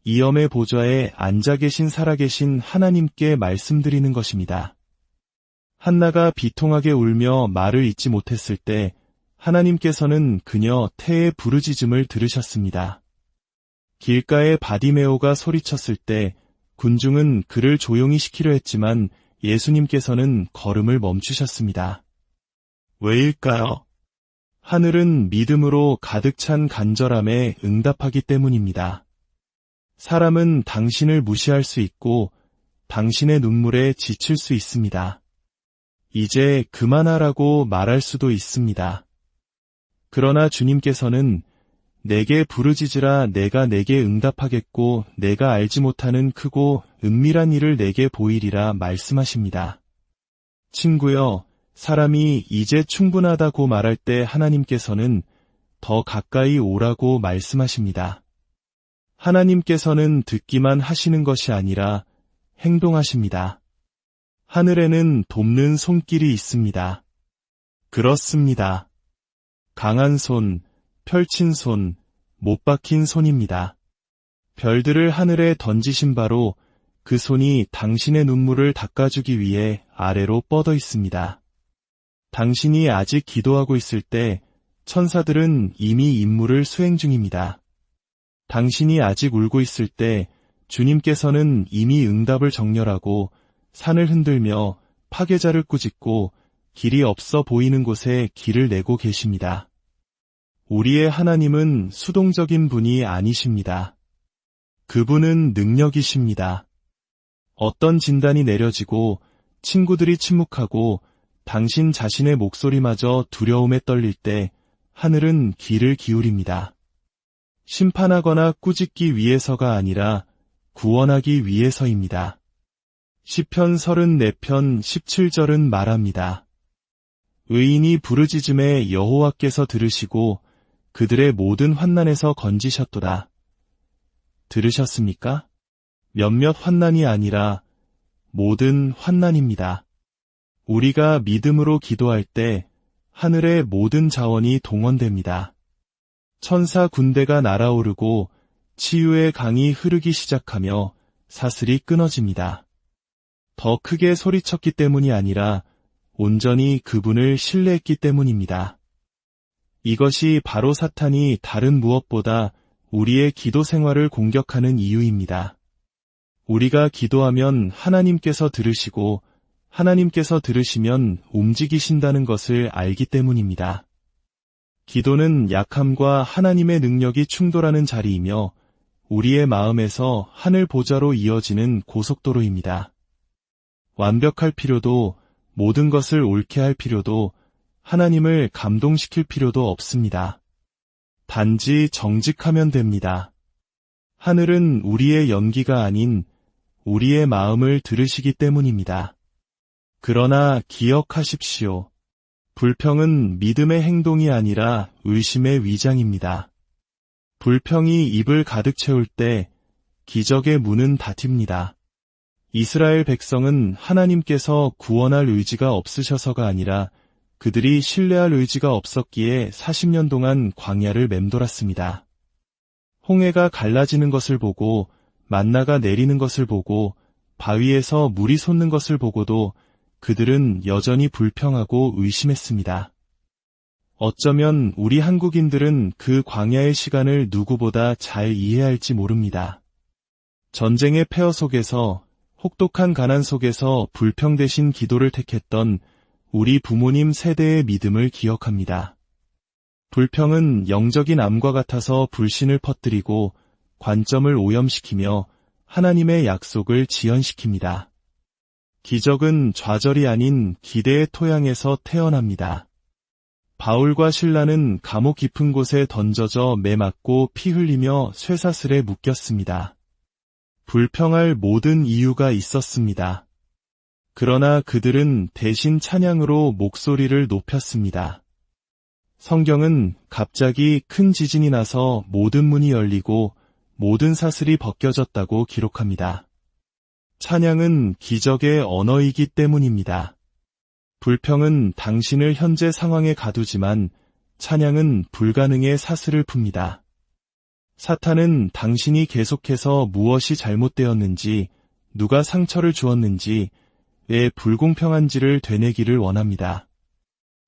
이엄의 보좌에 앉아 계신 살아계신 하나님께 말씀드리는 것입니다. 한나가 비통하게 울며 말을 잇지 못했을 때 하나님께서는 그녀 태의 부르짖음을 들으셨습니다. 길가에 바디메오가 소리쳤을 때 군중은 그를 조용히 시키려 했지만 예수님께서는 걸음을 멈추셨습니다. 왜일까요? 하늘은 믿음으로 가득 찬 간절함에 응답하기 때문입니다. 사람은 당신을 무시할 수 있고 당신의 눈물에 지칠 수 있습니다. 이제 그만하라고 말할 수도 있습니다. 그러나 주님께서는 내게 부르짖으라 내가 내게 응답하겠고 내가 알지 못하는 크고 은밀한 일을 내게 보이리라 말씀하십니다. 친구여, 사람이 이제 충분하다고 말할 때 하나님께서는 더 가까이 오라고 말씀하십니다. 하나님께서는 듣기만 하시는 것이 아니라 행동하십니다. 하늘에는 돕는 손길이 있습니다. 그렇습니다. 강한 손, 펼친 손, 못 박힌 손입니다. 별들을 하늘에 던지신 바로 그 손이 당신의 눈물을 닦아주기 위해 아래로 뻗어 있습니다. 당신이 아직 기도하고 있을 때 천사들은 이미 임무를 수행 중입니다. 당신이 아직 울고 있을 때 주님께서는 이미 응답을 정렬하고 산을 흔들며 파괴자를 꾸짖고 길이 없어 보이는 곳에 길을 내고 계십니다. 우리의 하나님은 수동적인 분이 아니십니다. 그분은 능력이십니다. 어떤 진단이 내려지고 친구들이 침묵하고 당신 자신의 목소리마저 두려움에 떨릴 때 하늘은 귀를 기울입니다. 심판하거나 꾸짖기 위해서가 아니라 구원하기 위해서입니다. 시편 34편 17절은 말합니다. 의인이 부르짖음에 여호와께서 들으시고 그들의 모든 환난에서 건지셨도다. 들으셨습니까? 몇몇 환난이 아니라 모든 환난입니다. 우리가 믿음으로 기도할 때 하늘의 모든 자원이 동원됩니다. 천사 군대가 날아오르고 치유의 강이 흐르기 시작하며 사슬이 끊어집니다. 더 크게 소리쳤기 때문이 아니라 온전히 그분을 신뢰했기 때문입니다. 이것이 바로 사탄이 다른 무엇보다 우리의 기도 생활을 공격하는 이유입니다. 우리가 기도하면 하나님께서 들으시고 하나님께서 들으시면 움직이신다는 것을 알기 때문입니다. 기도는 약함과 하나님의 능력이 충돌하는 자리이며 우리의 마음에서 하늘 보좌로 이어지는 고속도로입니다. 완벽할 필요도 모든 것을 옳게 할 필요도 하나님을 감동시킬 필요도 없습니다. 단지 정직하면 됩니다. 하늘은 우리의 연기가 아닌 우리의 마음을 들으시기 때문입니다. 그러나 기억하십시오. 불평은 믿음의 행동이 아니라 의심의 위장입니다. 불평이 입을 가득 채울 때 기적의 문은 닫힙니다. 이스라엘 백성은 하나님께서 구원할 의지가 없으셔서가 아니라 그들이 신뢰할 의지가 없었기에 40년 동안 광야를 맴돌았습니다. 홍해가 갈라지는 것을 보고 만나가 내리는 것을 보고 바위에서 물이 솟는 것을 보고도 그들은 여전히 불평하고 의심했습니다. 어쩌면 우리 한국인들은 그 광야의 시간을 누구보다 잘 이해할지 모릅니다. 전쟁의 폐허 속에서 혹독한 가난 속에서 불평 대신 기도를 택했던 우리 부모님 세대의 믿음을 기억합니다. 불평은 영적인 암과 같아서 불신을 퍼뜨리고 관점을 오염시키며 하나님의 약속을 지연시킵니다. 기적은 좌절이 아닌 기대의 토양에서 태어납니다. 바울과 실라는 감옥 깊은 곳에 던져져 매 맞고 피 흘리며 쇠사슬에 묶였습니다. 불평할 모든 이유가 있었습니다. 그러나 그들은 대신 찬양으로 목소리를 높였습니다. 성경은 갑자기 큰 지진이 나서 모든 문이 열리고 모든 사슬이 벗겨졌다고 기록합니다. 찬양은 기적의 언어이기 때문입니다. 불평은 당신을 현재 상황에 가두지만 찬양은 불가능의 사슬을 풉니다. 사탄은 당신이 계속해서 무엇이 잘못되었는지, 누가 상처를 주었는지, 왜 불공평한지를 되뇌기를 원합니다.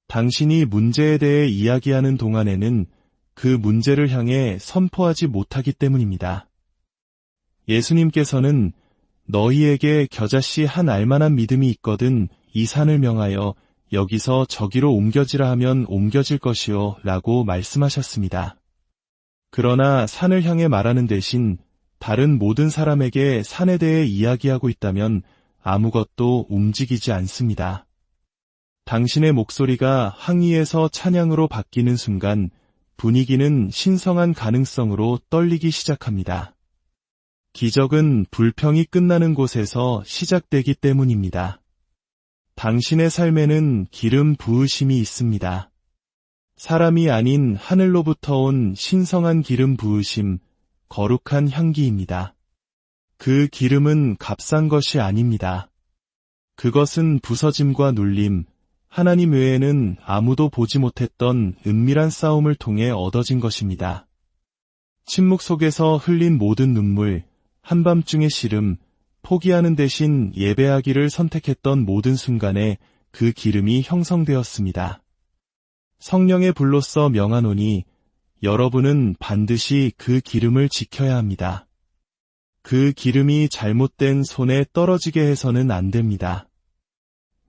당신이 문제에 대해 이야기하는 동안에는 그 문제를 향해 선포하지 못하기 때문입니다. 예수님께서는 너희에게 겨자씨 한 알만한 믿음이 있거든 이 산을 명하여 여기서 저기로 옮겨지라 하면 옮겨질 것이요 라고 말씀하셨습니다. 그러나 산을 향해 말하는 대신 다른 모든 사람에게 산에 대해 이야기하고 있다면 아무것도 움직이지 않습니다. 당신의 목소리가 항의에서 찬양으로 바뀌는 순간 분위기는 신성한 가능성으로 떨리기 시작합니다. 기적은 불평이 끝나는 곳에서 시작되기 때문입니다. 당신의 삶에는 기름 부으심이 있습니다. 사람이 아닌 하늘로부터 온 신성한 기름 부으심, 거룩한 향기입니다. 그 기름은 값싼 것이 아닙니다. 그것은 부서짐과 눌림, 하나님 외에는 아무도 보지 못했던 은밀한 싸움을 통해 얻어진 것입니다. 침묵 속에서 흘린 모든 눈물, 한밤중의 시름, 포기하는 대신 예배하기를 선택했던 모든 순간에 그 기름이 형성되었습니다. 성령의 불로써 명하노니 여러분은 반드시 그 기름을 지켜야 합니다. 그 기름이 잘못된 손에 떨어지게 해서는 안 됩니다.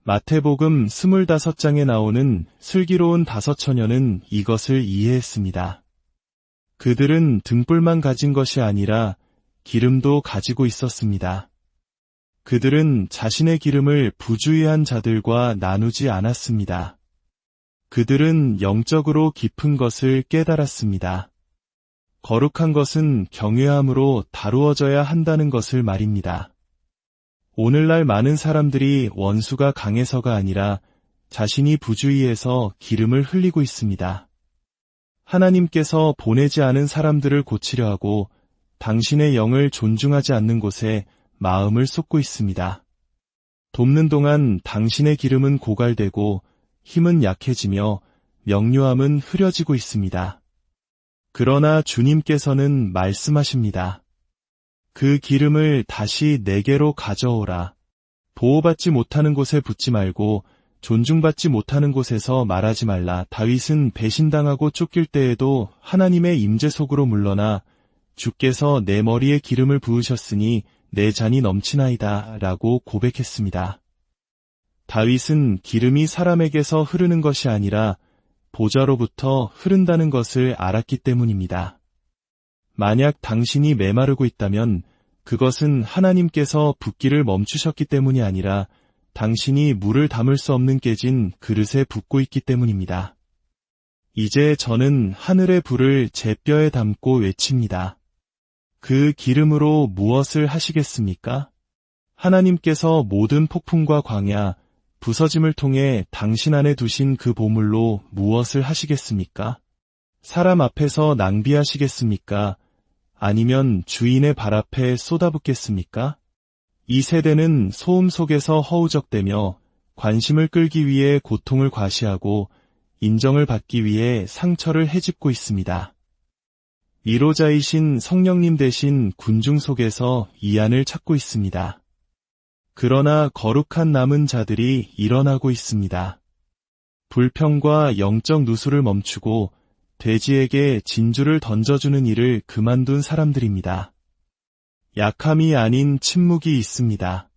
마태복음 25장에 나오는 슬기로운 5처녀는 이것을 이해했습니다. 그들은 등불만 가진 것이 아니라 기름도 가지고 있었습니다. 그들은 자신의 기름을 부주의한 자들과 나누지 않았습니다. 그들은 영적으로 깊은 것을 깨달았습니다. 거룩한 것은 경외함으로 다루어져야 한다는 것을 말입니다. 오늘날 많은 사람들이 원수가 강해서가 아니라 자신이 부주의해서 기름을 흘리고 있습니다. 하나님께서 보내지 않은 사람들을 고치려 하고 당신의 영을 존중하지 않는 곳에 마음을 쏟고 있습니다. 돕는 동안 당신의 기름은 고갈되고 힘은 약해지며 명료함은 흐려지고 있습니다. 그러나 주님께서는 말씀하십니다. 그 기름을 다시 내게로 가져오라. 보호받지 못하는 곳에 붓지 말고 존중받지 못하는 곳에서 말하지 말라. 다윗은 배신당하고 쫓길 때에도 하나님의 임재 속으로 물러나 주께서 내 머리에 기름을 부으셨으니 내 잔이 넘치나이다 라고 고백했습니다. 다윗은 기름이 사람에게서 흐르는 것이 아니라 보좌로부터 흐른다는 것을 알았기 때문입니다. 만약 당신이 메마르고 있다면 그것은 하나님께서 붓기를 멈추셨기 때문이 아니라 당신이 물을 담을 수 없는 깨진 그릇에 붓고 있기 때문입니다. 이제 저는 하늘의 불을 제 뼈에 담고 외칩니다. 그 기름으로 무엇을 하시겠습니까? 하나님께서 모든 폭풍과 광야, 부서짐을 통해 당신 안에 두신 그 보물로 무엇을 하시겠습니까? 사람 앞에서 낭비하시겠습니까? 아니면 주인의 발 앞에 쏟아붓겠습니까? 이 세대는 소음 속에서 허우적대며 관심을 끌기 위해 고통을 과시하고 인정을 받기 위해 상처를 헤집고 있습니다. 위로자이신 성령님 대신 군중 속에서 이안을 찾고 있습니다. 그러나 거룩한 남은 자들이 일어나고 있습니다. 불평과 영적 누수를 멈추고 돼지에게 진주를 던져주는 일을 그만둔 사람들입니다. 약함이 아닌 침묵이 있습니다.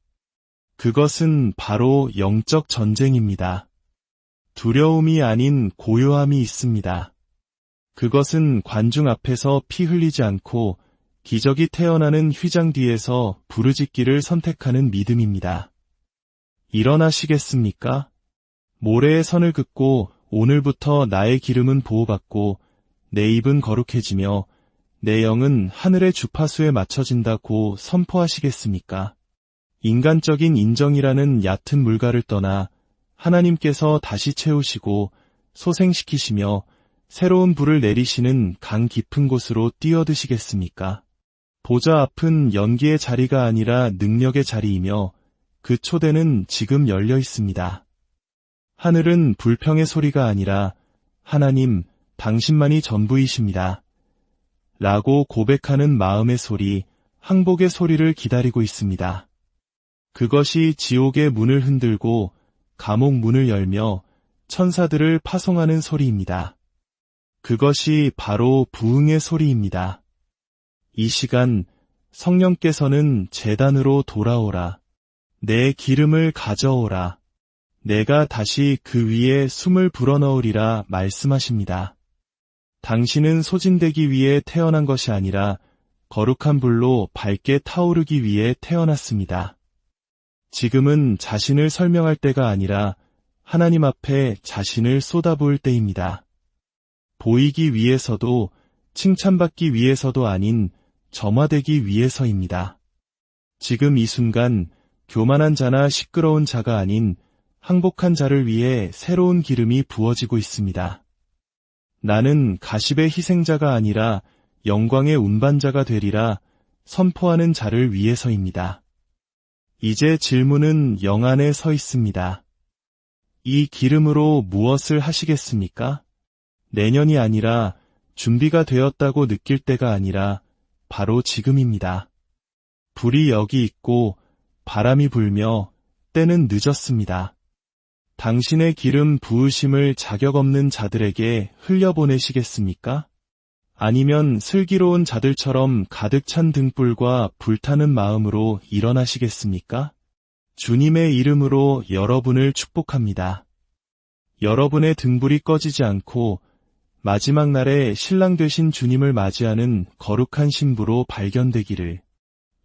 그것은 바로 영적 전쟁입니다. 두려움이 아닌 고요함이 있습니다. 그것은 관중 앞에서 피 흘리지 않고 기적이 태어나는 휘장 뒤에서 부르짖기를 선택하는 믿음입니다. 일어나시겠습니까? 모래의 선을 긋고 오늘부터 나의 기름은 보호받고 내 입은 거룩해지며 내 영은 하늘의 주파수에 맞춰진다고 선포하시겠습니까? 인간적인 인정이라는 얕은 물가를 떠나 하나님께서 다시 채우시고 소생시키시며 새로운 불을 내리시는 강 깊은 곳으로 뛰어드시겠습니까? 보좌 앞은 연기의 자리가 아니라 능력의 자리이며 그 초대는 지금 열려 있습니다. 하늘은 불평의 소리가 아니라 하나님, 당신만이 전부이십니다. 라고 고백하는 마음의 소리, 항복의 소리를 기다리고 있습니다. 그것이 지옥의 문을 흔들고 감옥 문을 열며 천사들을 파송하는 소리입니다. 그것이 바로 부흥의 소리입니다. 이 시간 성령께서는 제단으로 돌아오라. 내 기름을 가져오라. 내가 다시 그 위에 숨을 불어넣으리라 말씀하십니다. 당신은 소진되기 위해 태어난 것이 아니라 거룩한 불로 밝게 타오르기 위해 태어났습니다. 지금은 자신을 설명할 때가 아니라 하나님 앞에 자신을 쏟아부을 때입니다. 보이기 위해서도 칭찬받기 위해서도 아닌 점화되기 위해서입니다. 지금 이 순간 교만한 자나 시끄러운 자가 아닌 항복한 자를 위해 새로운 기름이 부어지고 있습니다. 나는 가십의 희생자가 아니라 영광의 운반자가 되리라 선포하는 자를 위해서입니다. 이제 질문은 영 안에 서 있습니다. 이 기름으로 무엇을 하시겠습니까? 내년이 아니라 준비가 되었다고 느낄 때가 아니라 바로 지금입니다. 불이 여기 있고 바람이 불며 때는 늦었습니다. 당신의 기름 부으심을 자격 없는 자들에게 흘려보내시겠습니까? 아니면 슬기로운 자들처럼 가득 찬 등불과 불타는 마음으로 일어나시겠습니까? 주님의 이름으로 여러분을 축복합니다. 여러분의 등불이 꺼지지 않고 마지막 날에 신랑 되신 주님을 맞이하는 거룩한 신부로 발견되기를,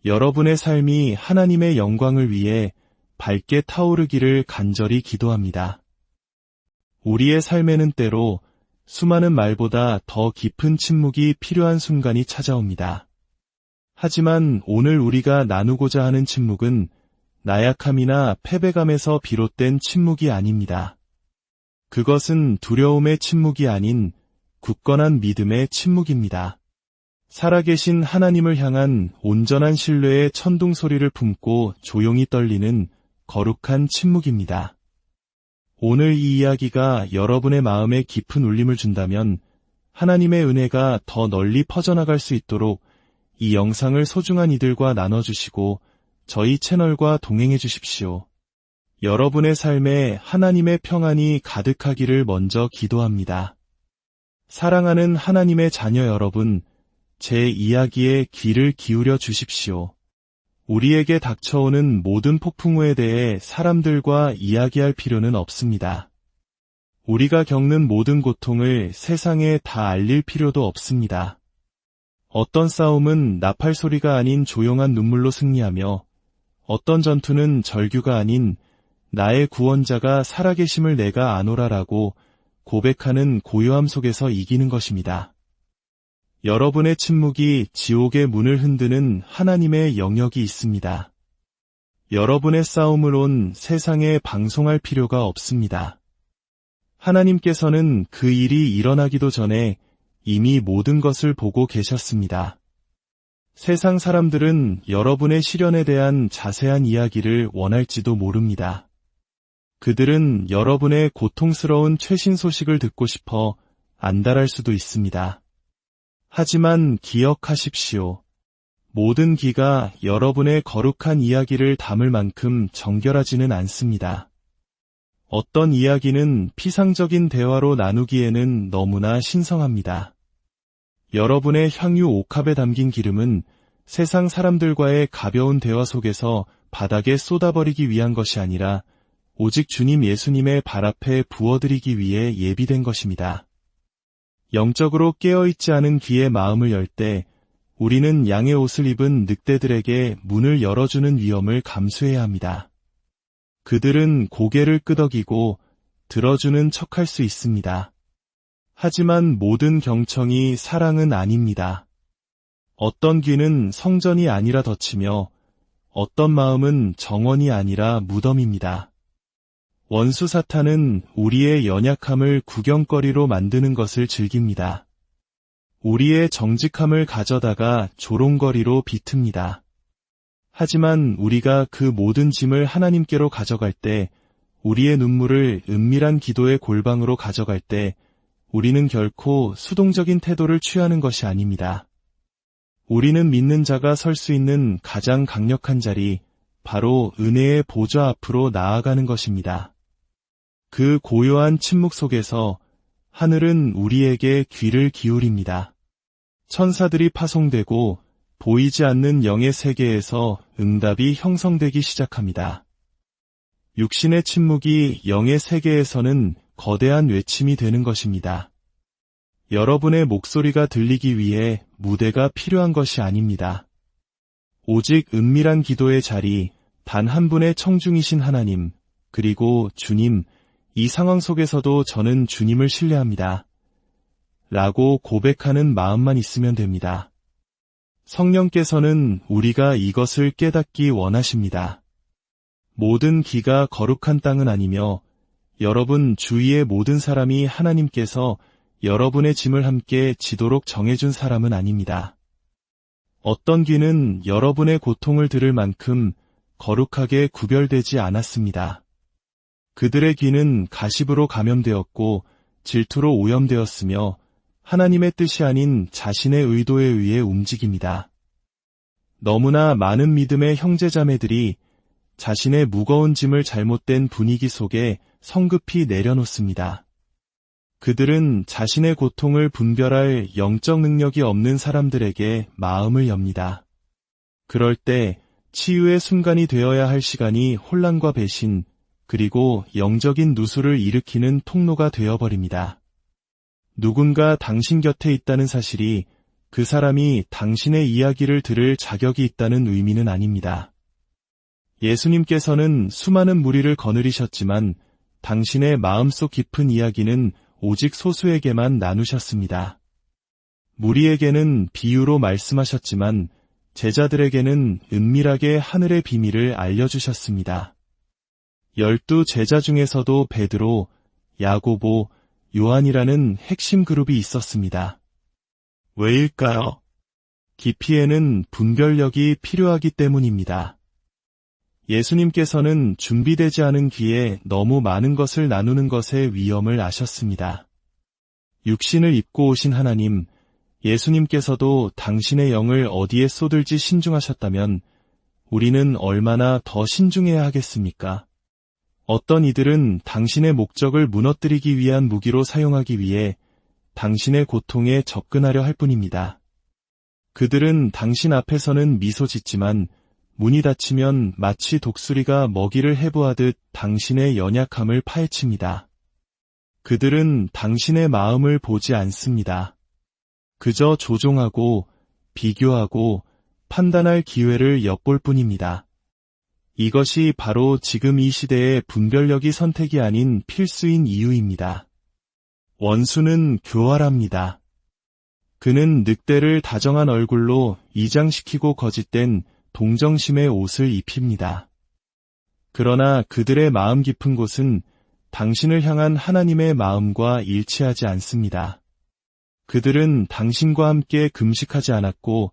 여러분의 삶이 하나님의 영광을 위해 밝게 타오르기를 간절히 기도합니다. 우리의 삶에는 때로 수많은 말보다 더 깊은 침묵이 필요한 순간이 찾아옵니다. 하지만 오늘 우리가 나누고자 하는 침묵은 나약함이나 패배감에서 비롯된 침묵이 아닙니다. 그것은 두려움의 침묵이 아닌 굳건한 믿음의 침묵입니다. 살아계신 하나님을 향한 온전한 신뢰의 천둥 소리를 품고 조용히 떨리는 거룩한 침묵입니다. 오늘 이 이야기가 여러분의 마음에 깊은 울림을 준다면 하나님의 은혜가 더 널리 퍼져나갈 수 있도록 이 영상을 소중한 이들과 나눠주시고 저희 채널과 동행해 주십시오. 여러분의 삶에 하나님의 평안이 가득하기를 먼저 기도합니다. 사랑하는 하나님의 자녀 여러분, 제 이야기에 귀를 기울여 주십시오. 우리에게 닥쳐오는 모든 폭풍우에 대해 사람들과 이야기할 필요는 없습니다. 우리가 겪는 모든 고통을 세상에 다 알릴 필요도 없습니다. 어떤 싸움은 나팔 소리가 아닌 조용한 눈물로 승리하며 어떤 전투는 절규가 아닌 나의 구원자가 살아계심을 내가 아노라라고 고백하는 고요함 속에서 이기는 것입니다. 여러분의 침묵이 지옥의 문을 흔드는 하나님의 영역이 있습니다. 여러분의 싸움을 온 세상에 방송할 필요가 없습니다. 하나님께서는 그 일이 일어나기도 전에 이미 모든 것을 보고 계셨습니다. 세상 사람들은 여러분의 시련에 대한 자세한 이야기를 원할지도 모릅니다. 그들은 여러분의 고통스러운 최신 소식을 듣고 싶어 안달할 수도 있습니다. 하지만 기억하십시오. 모든 귀가 여러분의 거룩한 이야기를 담을 만큼 정결하지는 않습니다. 어떤 이야기는 피상적인 대화로 나누기에는 너무나 신성합니다. 여러분의 향유 옥합에 담긴 기름은 세상 사람들과의 가벼운 대화 속에서 바닥에 쏟아버리기 위한 것이 아니라 오직 주님 예수님의 발 앞에 부어드리기 위해 예비된 것입니다. 영적으로 깨어있지 않은 귀의 마음을 열 때 우리는 양의 옷을 입은 늑대들에게 문을 열어주는 위험을 감수해야 합니다. 그들은 고개를 끄덕이고 들어주는 척할 수 있습니다. 하지만 모든 경청이 사랑은 아닙니다. 어떤 귀는 성전이 아니라 덫이며 어떤 마음은 정원이 아니라 무덤입니다. 원수 사탄은 우리의 연약함을 구경거리로 만드는 것을 즐깁니다. 우리의 정직함을 가져다가 조롱거리로 비틉니다. 하지만 우리가 그 모든 짐을 하나님께로 가져갈 때, 우리의 눈물을 은밀한 기도의 골방으로 가져갈 때, 우리는 결코 수동적인 태도를 취하는 것이 아닙니다. 우리는 믿는 자가 설 수 있는 가장 강력한 자리, 바로 은혜의 보좌 앞으로 나아가는 것입니다. 그 고요한 침묵 속에서 하늘은 우리에게 귀를 기울입니다. 천사들이 파송되고 보이지 않는 영의 세계에서 응답이 형성되기 시작합니다. 육신의 침묵이 영의 세계에서는 거대한 외침이 되는 것입니다. 여러분의 목소리가 들리기 위해 무대가 필요한 것이 아닙니다. 오직 은밀한 기도의 자리, 단 한 분의 청중이신 하나님, 그리고 주님, 이 상황 속에서도 저는 주님을 신뢰합니다. 라고 고백하는 마음만 있으면 됩니다. 성령께서는 우리가 이것을 깨닫기 원하십니다. 모든 기가 거룩한 땅은 아니며 여러분 주위의 모든 사람이 하나님께서 여러분의 짐을 함께 지도록 정해준 사람은 아닙니다. 어떤 귀는 여러분의 고통을 들을 만큼 거룩하게 구별되지 않았습니다. 그들의 귀는 가십으로 감염되었고 질투로 오염되었으며 하나님의 뜻이 아닌 자신의 의도에 의해 움직입니다. 너무나 많은 믿음의 형제자매들이 자신의 무거운 짐을 잘못된 분위기 속에 성급히 내려놓습니다. 그들은 자신의 고통을 분별할 영적 능력이 없는 사람들에게 마음을 엽니다. 그럴 때 치유의 순간이 되어야 할 시간이 혼란과 배신, 그리고 영적인 누수를 일으키는 통로가 되어버립니다. 누군가 당신 곁에 있다는 사실이 그 사람이 당신의 이야기를 들을 자격이 있다는 의미는 아닙니다. 예수님께서는 수많은 무리를 거느리셨지만 당신의 마음속 깊은 이야기는 오직 소수에게만 나누셨습니다. 무리에게는 비유로 말씀하셨지만 제자들에게는 은밀하게 하늘의 비밀을 알려주셨습니다. 12 제자 중에서도 베드로, 야고보, 요한이라는 핵심 그룹이 있었습니다. 왜일까요? 깊이에는 분별력이 필요하기 때문입니다. 예수님께서는 준비되지 않은 귀에 너무 많은 것을 나누는 것의 위험을 아셨습니다. 육신을 입고 오신 하나님, 예수님께서도 당신의 영을 어디에 쏟을지 신중하셨다면 우리는 얼마나 더 신중해야 하겠습니까? 어떤 이들은 당신의 목적을 무너뜨리기 위한 무기로 사용하기 위해 당신의 고통에 접근하려 할 뿐입니다. 그들은 당신 앞에서는 미소 짓지만 문이 닫히면 마치 독수리가 먹이를 해부하듯 당신의 연약함을 파헤칩니다. 그들은 당신의 마음을 보지 않습니다. 그저 조종하고 비교하고 판단할 기회를 엿볼 뿐입니다. 이것이 바로 지금 이 시대의 분별력이 선택이 아닌 필수인 이유입니다. 원수는 교활합니다. 그는 늑대를 다정한 얼굴로 이장시키고 거짓된 동정심의 옷을 입힙니다. 그러나 그들의 마음 깊은 곳은 당신을 향한 하나님의 마음과 일치하지 않습니다. 그들은 당신과 함께 금식하지 않았고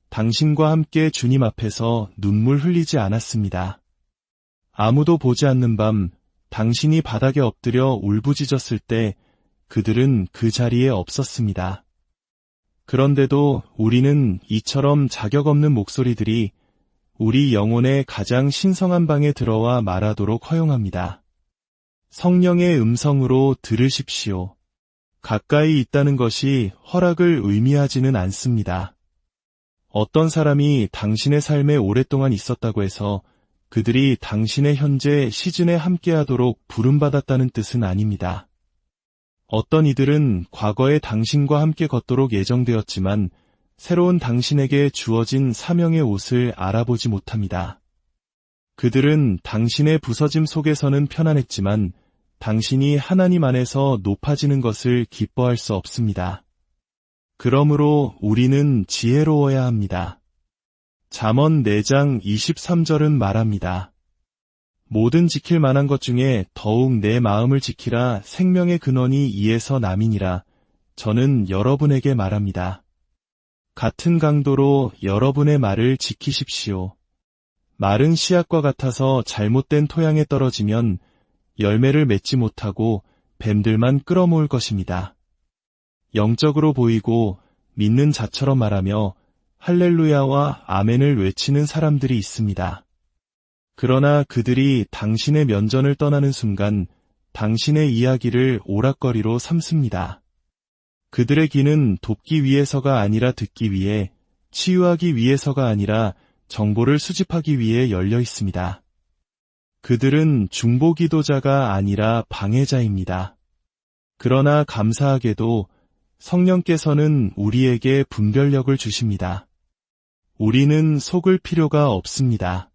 당신과 함께 주님 앞에서 눈물 흘리지 않았습니다. 아무도 보지 않는 밤 당신이 바닥에 엎드려 울부짖었을 때 그들은 그 자리에 없었습니다. 그런데도 우리는 이처럼 자격 없는 목소리들이 우리 영혼의 가장 신성한 방에 들어와 말하도록 허용합니다. 성령의 음성으로 들으십시오. 가까이 있다는 것이 허락을 의미하지는 않습니다. 어떤 사람이 당신의 삶에 오랫동안 있었다고 해서 그들이 당신의 현재 시즌에 함께하도록 부름받았다는 뜻은 아닙니다. 어떤 이들은 과거에 당신과 함께 걷도록 예정되었지만 새로운 당신에게 주어진 사명의 옷을 알아보지 못합니다. 그들은 당신의 부서짐 속에서는 편안했지만 당신이 하나님 안에서 높아지는 것을 기뻐할 수 없습니다. 그러므로 우리는 지혜로워야 합니다. 잠언 4장 23절은 말합니다. 모든 지킬 만한 것 중에 더욱 내 마음을 지키라 생명의 근원이 이에서 남이니라. 저는 여러분에게 말합니다. 같은 강도로 여러분의 말을 지키십시오. 마른 씨앗과 같아서 잘못된 토양에 떨어지면 열매를 맺지 못하고 뱀들만 끌어모을 것입니다. 영적으로 보이고 믿는 자처럼 말하며 할렐루야와 아멘을 외치는 사람들이 있습니다. 그러나 그들이 당신의 면전을 떠나는 순간 당신의 이야기를 오락거리로 삼습니다. 그들의 귀는 돕기 위해서가 아니라 듣기 위해, 치유하기 위해서가 아니라 정보를 수집하기 위해 열려 있습니다. 그들은 중보기도자가 아니라 방해자입니다. 그러나 감사하게도 성령께서는 우리에게 분별력을 주십니다. 우리는 속을 필요가 없습니다.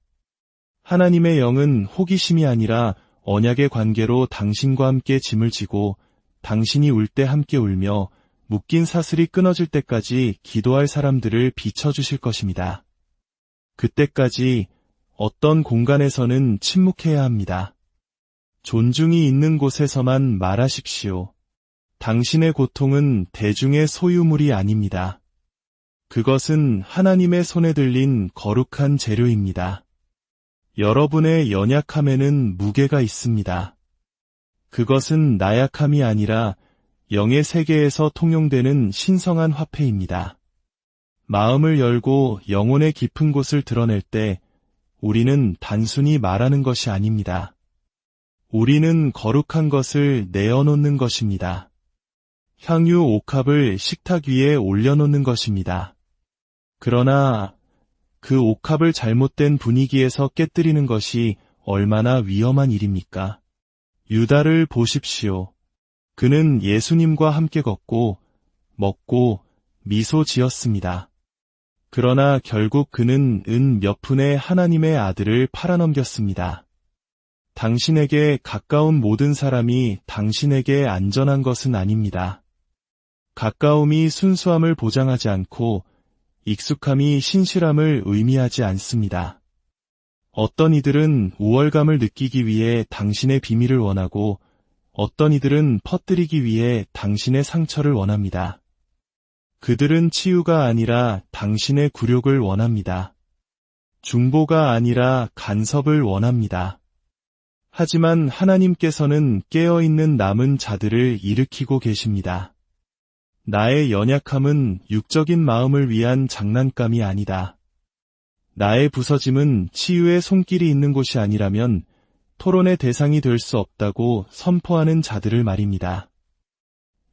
하나님의 영은 호기심이 아니라 언약의 관계로 당신과 함께 짐을 지고 당신이 울 때 함께 울며 묶인 사슬이 끊어질 때까지 기도할 사람들을 비춰주실 것입니다. 그때까지 어떤 공간에서는 침묵해야 합니다. 존중이 있는 곳에서만 말하십시오. 당신의 고통은 대중의 소유물이 아닙니다. 그것은 하나님의 손에 들린 거룩한 재료입니다. 여러분의 연약함에는 무게가 있습니다. 그것은 나약함이 아니라 영의 세계에서 통용되는 신성한 화폐입니다. 마음을 열고 영혼의 깊은 곳을 드러낼 때 우리는 단순히 말하는 것이 아닙니다. 우리는 거룩한 것을 내어놓는 것입니다. 향유 옥합을 식탁 위에 올려놓는 것입니다. 그러나 그 옥합을 잘못된 분위기에서 깨뜨리는 것이 얼마나 위험한 일입니까? 유다를 보십시오. 그는 예수님과 함께 걷고 먹고 미소 지었습니다. 그러나 결국 그는 은 몇 푼의 하나님의 아들을 팔아넘겼습니다. 당신에게 가까운 모든 사람이 당신에게 안전한 것은 아닙니다. 가까움이 순수함을 보장하지 않고 익숙함이 신실함을 의미하지 않습니다. 어떤 이들은 우월감을 느끼기 위해 당신의 비밀을 원하고 어떤 이들은 퍼뜨리기 위해 당신의 상처를 원합니다. 그들은 치유가 아니라 당신의 굴욕을 원합니다. 중보가 아니라 간섭을 원합니다. 하지만 하나님께서는 깨어있는 남은 자들을 일으키고 계십니다. 나의 연약함은 육적인 마음을 위한 장난감이 아니다. 나의 부서짐은 치유의 손길이 있는 곳이 아니라면 토론의 대상이 될 수 없다고 선포하는 자들을 말입니다.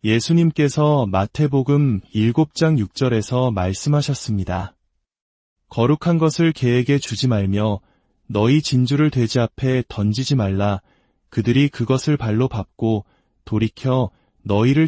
예수님께서 마태복음 7장 6절에서 말씀하셨습니다. 거룩한 것을 개에게 주지 말며 너희 진주를 돼지 앞에 던지지 말라. 그들이 그것을 발로 밟고 돌이켜 너희를